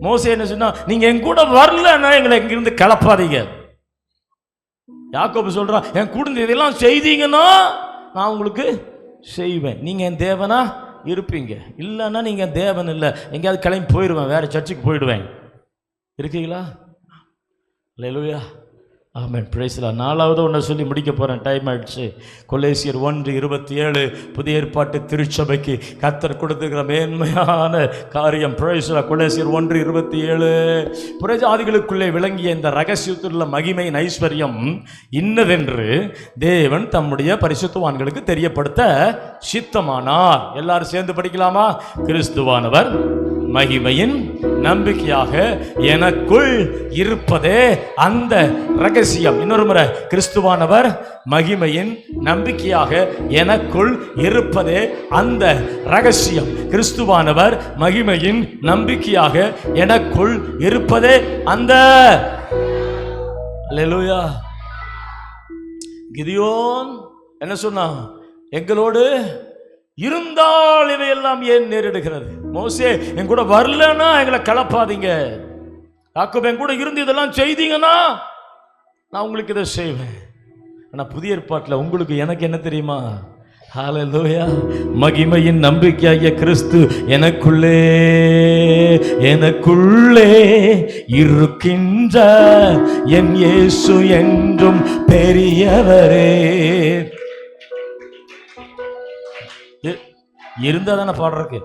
மோசே என்ன சொன்னா? நீங்க என் கூட வரலன்னா எங்களை எங்கிருந்து கிளப்பாதீங்க. யாக்கோபு சொல்றான், என் கூட இதெல்லாம் செய்தீங்கன்னா நான் உங்களுக்கு செய்வேன். நீங்க என் தேவனா இருப்பீங்க, இல்லைன்னா நீங்க தேவன் இல்லை, எங்கேயாவது கிளம்பி போயிடுவேன், வேற சர்ச்சுக்கு போயிடுவேன். இருக்கீங்களா? Hallelujah. Amen. Praise the Lord. நாலாவது ஒன்றை சொல்லி முடிக்க போகிறேன், டைம் ஆயிடுச்சு. கொலேசியர் 1:27 புதிய ஏற்பாட்டு திருச்சபைக்கு கர்த்தர் கொடுத்துக்கிற மேன்மையான காரியம். Price the Lord. கொலேசியர் 1:27 புறஜாதிகளுக்குள்ளே விளங்கிய இந்த ரகசியத்துள்ள மகிமையின் ஐஸ்வர்யம் இன்னதென்று தேவன் தம்முடைய பரிசுத்தவான்களுக்கு தெரியப்படுத்த சித்தமானார். எல்லாரும் சேர்ந்து படிக்கலாமா? கிறிஸ்துவானவர் மகிமையின் நம்பிக்கையாக எனக்குள் இருப்பதே அந்த ரகசியம். இன்னொரு முறை, கிறிஸ்துவானவர் மகிமையின் நம்பிக்கையாக எனக்குள் இருப்பதே அந்த ரகசியம். கிறிஸ்துவானவர் மகிமையின் நம்பிக்கையாக எனக்குள் இருப்பதே அந்த. அல்லேலூயா. கிதியோன் என்ன சொன்னான்? எங்களோடு இருந்தால் இவையெல்லாம் ஏன் நேரிடுகிறது? மோசே, என் கூட வரலன்னா எங்களை கலப்பாதீங்க. யாக்கோபு, என் கூட இருந்து இதெல்லாம் செய்தீங்கன்னா நான் உங்களுக்கு இதை செய்வேன். ஆனால் புதிய ஏற்பாட்டில் உங்களுக்கு எனக்கு என்ன தெரியுமா? ஹல்லேலூயா. மகிமையின் நம்பிக்கையாகிய கிறிஸ்து எனக்குள்ளே இருக்கின்ற என் இயேசு என்றும் பெரியவரே. இருந்தா தானே பாடுறதுக்கு.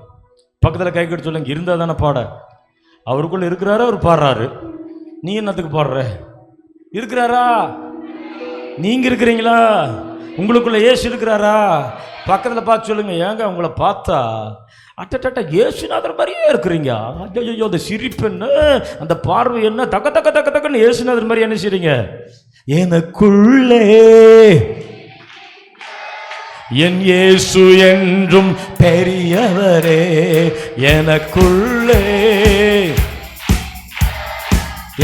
பக்கத்தில் கை கட்டி சொல்லுங்க, இருந்தா தானே பாட. அவருக்குள்ள இருக்கிறாரு, அவர் பாடுறாரு. நீ என்னத்துக்கு பாடுற? இருக்கிறாரா? நீங்க இருக்கிறீங்களா? உங்களுக்குள்ள இயேசு இருக்கிறாரா? பக்கத்தில் பார்த்து சொல்லுங்க, ஏங்க உங்களை பார்த்தா அட்டட்ட இயேசுநாதர் மாதிரியே இருக்கிறீங்க. ஐயோ, அந்த சிரிப்பு என்ன, அந்த பார்வை என்ன, தக்க தக்க தக்க தக்கன்னு இயேசுநாதர் மாதிரி என்ன செய்றீங்க? எனக்குள்ளே என் இயேசு என்றும் பெரியவரே, எனக்குள்ளே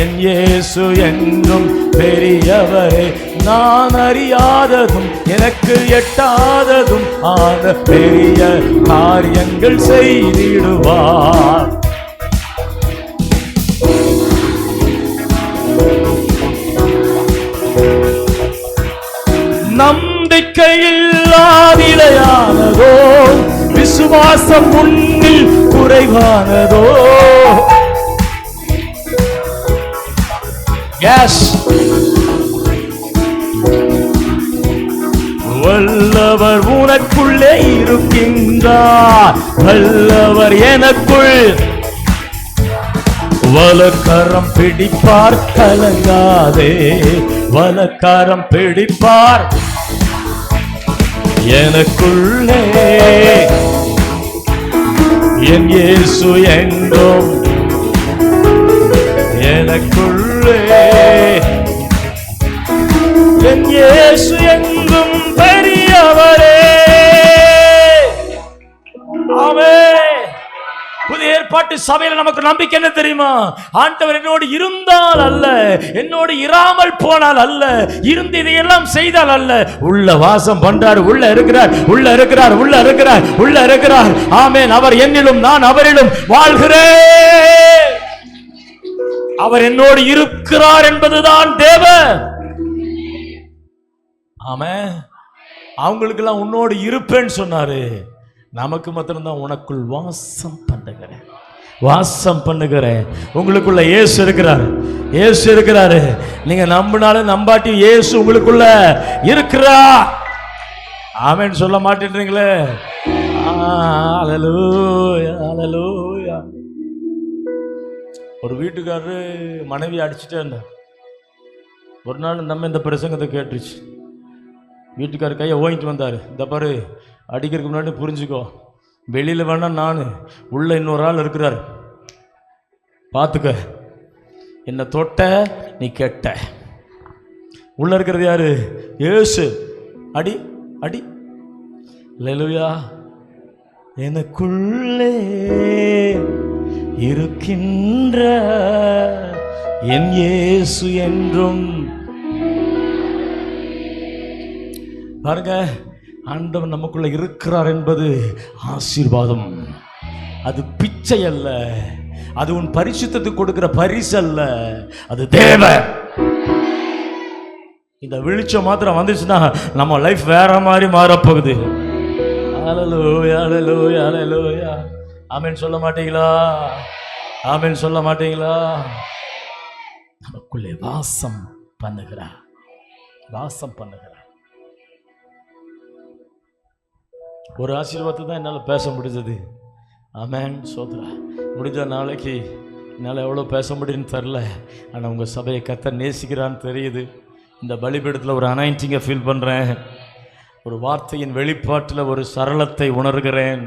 என் இயேசு என்றும் பெரியவரே. நான் அறியாததும் எனக்கு எட்டாததும் ஆன பெரிய காரியங்கள் செய்திடுவார். நம்பிக்கையில்லாதிலையானதோ, விசுவாசம் முன்னில் குறைவானதோ. வல்லவர் உனக்குள்ளே இருக்கின்றார், வல்லவர் எனக்குள். வலக்கரம் பிடிப்பார், கலங்காதே, வலக்கரம் பிடிப்பார் எனக்குள்ளே. என் இயேசு என்றும் எனக்குள்ளே, என் இயேசு என்றும் பெரியவரே. ஆமென். புதிய ஏற்பாட்டு சபையில நமக்கு நம்பிக்கை என்ன தெரியுமா? ஆண்டவர் என்னோடு இருந்தால் அல்ல, என்னோடு இராமல் போனால் அல்ல, இருந்து இதையெல்லாம் செய்தால் அல்ல, உள்ள வாசம் பண்றார், உள்ள இருக்கிறார், உள்ள இருக்கிறார், உள்ள இருக்கிறார், உள்ள இருக்கிறார். ஆமென். அவர் என்னிலும் நான் அவரிலும் வாழ்கிறேன். அவர் என்னோடு இருக்கிறார் என்பதுதான் தேவன். ஆமென். அவங்களுக்கு எல்லாம் உன்னோடு இருப்பேன்னு சொன்னாரு. நமக்கு மாத்திரம்தான் உனக்குள் வாசம் பண்ணுகிறேன், வாசம் பண்ணுகிறேன். உங்களுக்குள்ள இயேசு இருக்கிறார், இயேசு இருக்கிறாரு. நீங்க நம்பினாலும் நம்பாட்டி இயேசு உங்களுக்குள்ள இருக்கிறா. ஆமென் சொல்ல மாட்டேன்றீங்களே. ஹல்லேலூயா, ஹல்லேலூயா. ஒரு வீட்டுக்காரரு மனைவி அடிச்சுட்டே இருந்தார். ஒரு நாள் நம்ம இந்த பிரசங்கத்தை கேட்டுருச்சு. வீட்டுக்காரர் கையை ஓங்கிட்டு வந்தார். இந்த பாரு, அடிக்கிறதுக்கு முன்னாடி புரிஞ்சுக்கோ, வெளியில் வேணா நான், உள்ள இன்னொரு ஆள் இருக்கிறார், பார்த்துக்க. என்னை தொட்ட நீ கெட்ட. உள்ள இருக்கிறது யாரு? இயேசு. அடி அடி. அல்லேலூயா. எனக்குள்ளே இருக்கின்ற என் இயேசு என்றும். பாருங்க, ஆண்டவர் நமக்குள்ள இருக்கிறார் என்பது ஆசீர்வாதம். அது பிச்சை அல்ல, அது உன் பரிசுத்தத்துக்கு கொடுக்கிற பரிசு அல்ல, அது தேவ. இந்த வெளிச்சம் மாத்திரம் வந்துச்சுன்னா நம்ம லைஃப் வேற மாதிரி மாறப்போகுது. ஹல்லேலூயா, ஹல்லேலூயா, ஹல்லேலூயா. ஆமென் சொல்ல மாட்டீங்களா? ஆமென் சொல்ல மாட்டீங்களா? நமக்குள்ளே வாசம் பண்ணுகிறார், வாசம் பண்ணுகிறார். ஒரு ஆசீர்வாதத்தை தான் என்னால் பேச முடிஞ்சது. ஆமென் சோத்ரா. முடிஞ்ச நாளைக்கு என்னால் எவ்வளோ பேச முடியும்னு தெரில, ஆனால் உங்கள் சபையை கர்த்தர் நேசிக்கிறான்னு தெரியுது. இந்த பலிபீடத்தில் ஒரு அனாயிண்டிங்கை ஃபீல் பண்ணுறேன். ஒரு வார்த்தையின் வெளிப்பாட்டில் ஒரு சரளத்தை உணர்கிறேன்.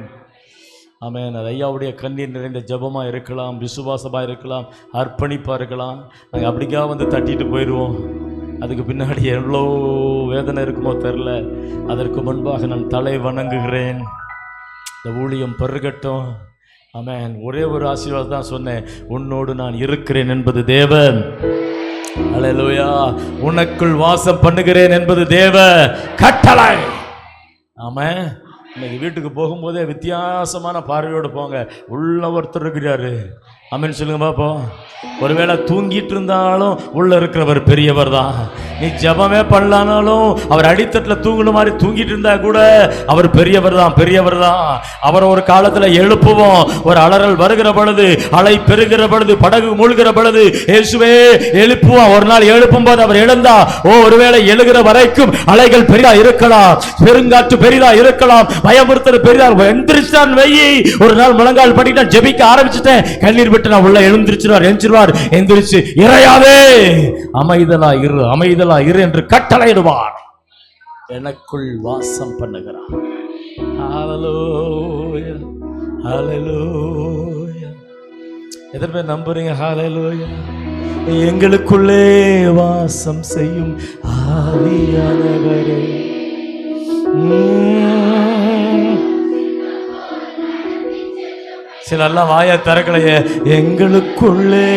ஆமென். அது ஐயாவுடைய கண்ணீர் நிறைந்த ஜபமாக இருக்கலாம், விசுவாசமாக இருக்கலாம், அர்ப்பணிப்பாக இருக்கலாம். நாங்கள் அப்படிக்கா வந்து தட்டிட்டு போயிடுவோம். அதுக்கு பின்னாடி எவ்வளோ வேதனை இருக்குமோ தெரில. அதற்கு முன்பாக நான் தலை வணங்குகிறேன். இந்த ஊழியம் பெருகட்டும். ஆமென். ஒரே ஒரு ஆசீர்வாதம் தான் சொன்னேன், உன்னோடு நான் இருக்கிறேன் என்பது தேவன். அல்லேலூயா. உனக்குள் வாசம் பண்ணுகிறேன் என்பது தேவ கட்டளை. ஆமென். இன்னைக்கு வீட்டுக்கு போகும்போதே வித்தியாசமான பார்வையோடு போங்க. உள்ள ஒருத்தர் இருக்கிறாரு. ஆமென் சொல்லுங்க பாப்போம். ஒருவேளை தூங்கிட்டு இருந்தாலும் உள்ள இருக்கிறவர் பெரியவர் தான். நீ ஜெபமே பண்ணலானாலும் அவர் அடித்தட்டில் தூங்குன மாதிரி தூங்கிட்டு இருந்தா கூட அவர் பெரியவர் தான், பெரியவர் தான். அவர் ஒரு காலத்துல எழுப்புவோம். ஒரு அலறல் வருகிற பொழுது, அலை பெருகிற பொழுது, படகு மூழ்கிற பொழுது இயேசுவே எழுப்புவோம். ஒரு நாள் எழுப்பும் போது அவர் எழுந்தா, ஒருவேளை எழுகிற வரைக்கும் அலைகள் பெரிதா இருக்கலாம், பெருங்காற்று பெரிதா இருக்கலாம், பயமுறுத்தல் பெரிதா. எந்திரிச்சான் வெயி. ஒரு நாள் முழங்கால் படிக்கிட்டா, ஜெபிக்க ஆரம்பிச்சுட்டேன், கண்ணீர் விட்டு நான் உள்ள எழுந்திருச்சிருவார், எந்திரிச்சிருவார். எந்திரிச்சு இறையாதே, அமைதலா இரு, அமைதலா இரு என்று கட்டளையிடுவார். எனக்குள் வாசம் பண்ணுகிறார். ஹல்லேலூயா, ஹல்லேலூயா. எத்தனை பேர் நம்புறீங்க? ஹல்லேலூயா. எங்களுக்குள்ளே வாசம் செய்யும் ஆவியானவரே. சிலெல்லாம் வாய திறக்கலையே. எங்களுக்குள்ளே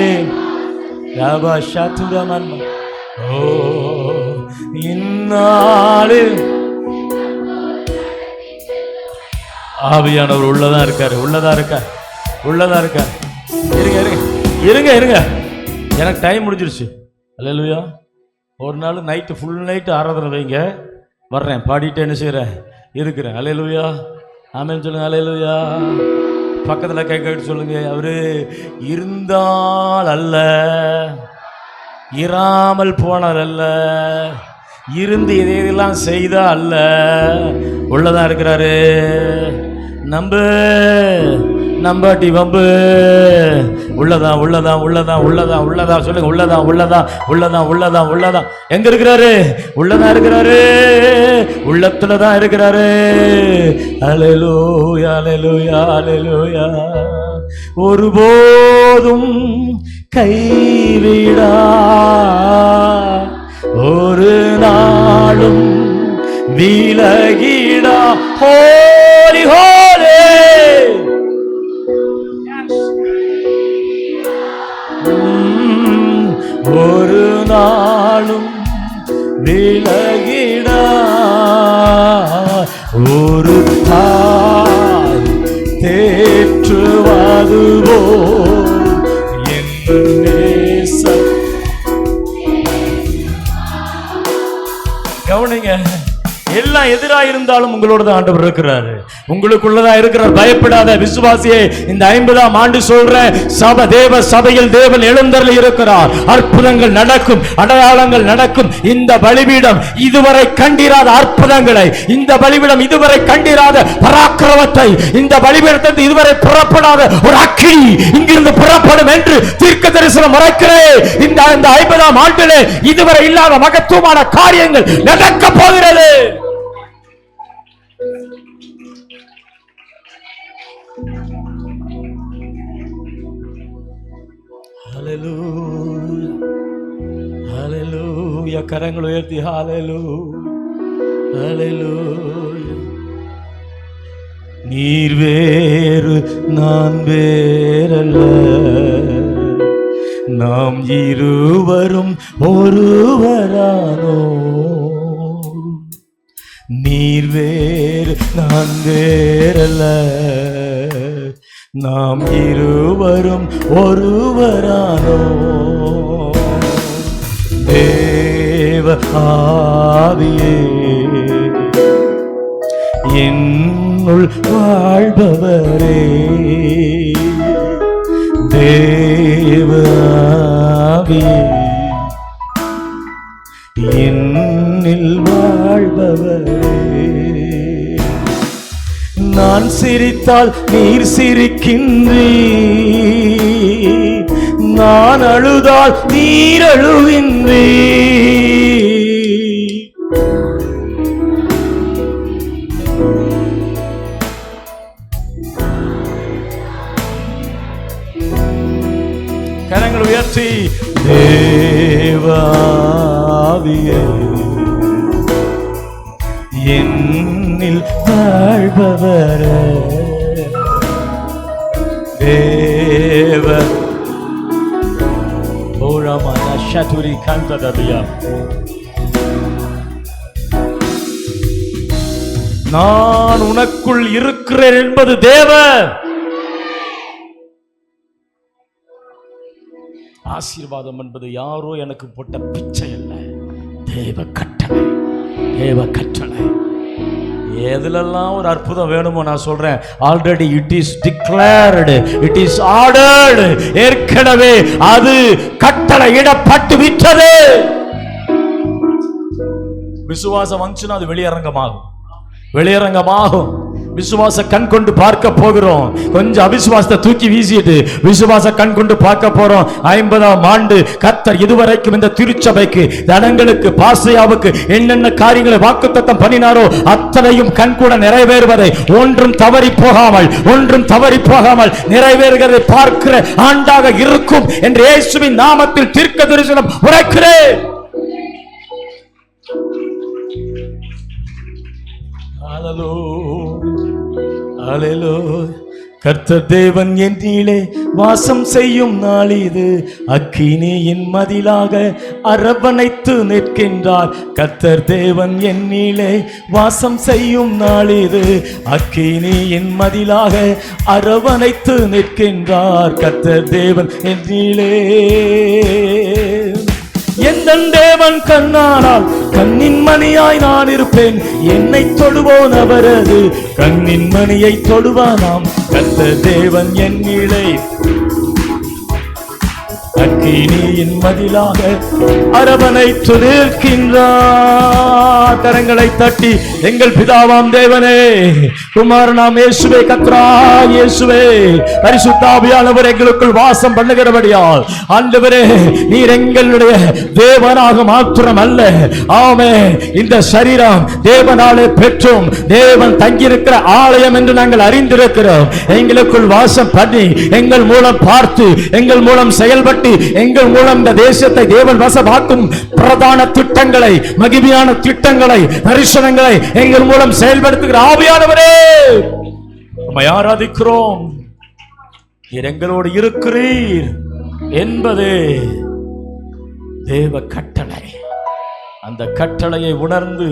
இந்நாளில் ஆவியானவர் உள்ளதான் இருக்காரு, உள்ளதா இருக்கார், உள்ளதா இருக்கார். இருங்க இருங்க இருங்க இருங்க, எனக்கு டைம் முடிஞ்சிருச்சு. அல்லேலூயா. ஒரு நாள் நைட்டு ஃபுல் நைட்டு ஆராதனை வைங்க, வர்றேன், பாடிட்டு என்ன செய்கிறேன், இருக்கிறேன். அல்லேலூயா. ஆமென் சொல்லுங்க. அல்லேலூயா. பக்கத்தில் கேட்க சொல்லுங்க, அவரு இருந்தால் அல்ல, இராமல் போனார் அல்ல, இருந்து எதையெல்லாம் செய்தா அல்ல, உள்ளதான் இருக்கிறாரு. நம்பு நம்பாட்டி வம்பு. உள்ளதான் உள்ளதான் உள்ளதான் உள்ளதான் உள்ளதான் சொல்லுங்க. உள்ளதான் உள்ளதான் உள்ளதான் உள்ளதான் உள்ளதான். எங்க இருக்கிறாரு? உள்ளதான் இருக்கிறாரு, உள்ளத்துலதான் இருக்கிறாரு. அல்லேலூயா அல்லேலூயா அல்லேலூயா. ஒருபோதும் கைவிடா, ஒரு நாளும் விலகிடா. ஹோலி ஹோலி. ஒரு நாளும் விலகிடா, ஒரு தாய் தேற்றுவது போல் என் நேசம். கவனிங்க, எல்லாம் எதிராக இருந்தாலும் உங்களோட தான் ஆண்டவர் இருக்கிறாரு, உங்களுக்குள்ளதான் இருக்கிறார். பயப்படாத விசுவாசியே, இந்த 50ஆம் ஆண்டு சொல்ற தேவ சபையில் தேவன் எழுந்தருளி இருக்கிறார். அற்புதங்கள் நடக்கும், அடையாளங்கள் நடக்கும். இந்த பலிபீடம் இதுவரை கண்டிராத அற்புதங்களை, இந்த பலிபீடம் இதுவரை கண்டிராத பராக்கிரமத்தை, இந்த பலிபீடத்தை இதுவரை புறப்படாத ஒரு அக்கினி இங்கிருந்து புறப்படும் என்று தீர்க்க தரிசனம் மறைக்கிறேன். இந்த 50ஆம் ஆண்டிலே இதுவரை இல்லாத மகத்துவமான காரியங்கள் நடக்க போகிறது. ஹல்லேலூயா ஹல்லேலூயா. கரங்களை உயர்த்தி ஹல்லேலூயா ஹல்லேலூயா. நீர் வேறு நான் வேறல்ல, நாம் இருவரும் ஒருவரானோ. நீர் வேறு நான் வேறல்ல, நாம் இருவரும் ஒருவரானோ. தேவ ஆவியே என்னுள் வாழ்பவரே, தேவ ஆவியே என்னில் வாழ்பவரே. நான் சிரித்தால் நீர் சிரிக்கின்றீர், நான் அழுதால் நீர் அழுகின்றீர். கரங்கள் உயர்த்தி தேவாவியே என்னில் வாழ்பவரே, தேவ ஓரமான ஷதுரி கந்ததபியா. நான் உனக்குள் இருக்கிறேன் என்பது தேவ ஆசீர்வாதம் என்பது யாரோ எனக்கு போட்ட பிச்சை அல்ல, தேவ கட்டளை. தேவ கட்டளை. எதுலெல்லாம் ஒரு அற்புதம் வேணுமோ நான் சொல்றேன், already it is declared, it is ordered. ஏற்கனவே அது கட்டளை இடப்பட்டு விட்டது. விசுவாசம் வந்துச்சுன்னா அது வெளியரங்கமாகும், வெளியரங்கமாகும். விசுவாச கண் கொண்டு பார்க்க போகிறோம். கொஞ்சம் அவிசுவாசத்தை தூக்கி வீசிட்டு விசுவாச கண் கொண்டு பார்க்க போறோம். 50ஆம் ஆண்டு கர்த்தர் இதுவரைக்கும் இந்த திருச்சபைக்கு, ஜனங்களுக்கு, பாசையாவுக்கு என்னென்ன காரியங்களை வாக்குத்தத்தம் பண்ணினாரோ அத்தனையும் கண் கூட நிறைவேறுவதை, ஒன்றும் தவறி போகாமல், ஒன்றும் தவறி போகாமல் நிறைவேறுகிறதை பார்க்கிற ஆண்டாக இருக்கும் என்று இயேசுவின் நாமத்தில் தீர்க்க தரிசனம் உரைக்கிறேன். கர்த்தர் தேவன் என்னிலே வாசம் செய்யும் நாள் இது, அக்கினியின் மதிலாக அரவணைத்து நிற்கின்றார். கர்த்தர் தேவன் என்னிலே வாசம் செய்யும் நாள் இது, அக்கினியின் மதிலாக அரவணைத்து நிற்கின்றார். கர்த்தர் தேவன் என்னிலே. எந்த தேவன் கண்ணானால் கண்ணின் மணியாய் நான் இருப்பேன், என்னை தொடுவோன் அவரது கண்ணின் மணியை தொடுவானாம். கர்த்தர் தேவன் என்னிலே அக்கினியின் மதிலாக அரவணைத்து நிற்கின்றார். கரங்களை தட்டி எங்கள் பிதாவாம் தேவனே, குமாரனாம் இயேசுவே, கர்த்தராகிய இயேசுவே, பரிசுத்த ஆவியானவர் எங்களுக்குள் வாசம் பண்ணுகிறபடியால் ஆண்டவரே, நீர் எங்களுடைய தேவனாக மாத்திரம் அல்ல, ஆமே, இந்த சரீரம் தேவனாலே பெற்றும் தேவன் தங்கியிருக்கிற ஆலயம் என்று நாங்கள் அறிந்திருக்கிறோம். எங்களுக்குள் வாசம் பண்ணி எங்கள் மூலம் பார்த்து எங்கள் மூலம் செயல்பட்டு எங்கள் மூலம் இந்த தேசத்தை தேவன் வசமாக்கும் பிரதான திட்டங்களை, மகிமையான திட்டங்களை, தரிசனங்களை எங்கள் மூலம் செயல்படுத்துகிற ஆவியானவரே, உம்மை ஆராதிக்கிறோம். நீர் எங்களோடு இருக்கிறீர் என்பதே தேவ கட்டளை. அந்த கட்டளையை உணர்ந்து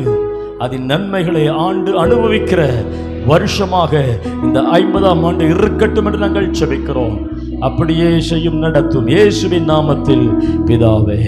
அதன் நன்மைகளை ஆண்டு அனுபவிக்கிற வருஷமாக இந்த 50ஆம் ஆண்டு இருக்கட்டும் என்று நாங்கள் ஜெபிக்கிறோம். அப்படியே செய்யும் நடத்தும் இயேசுவின் நாமத்தில் பிதாவே.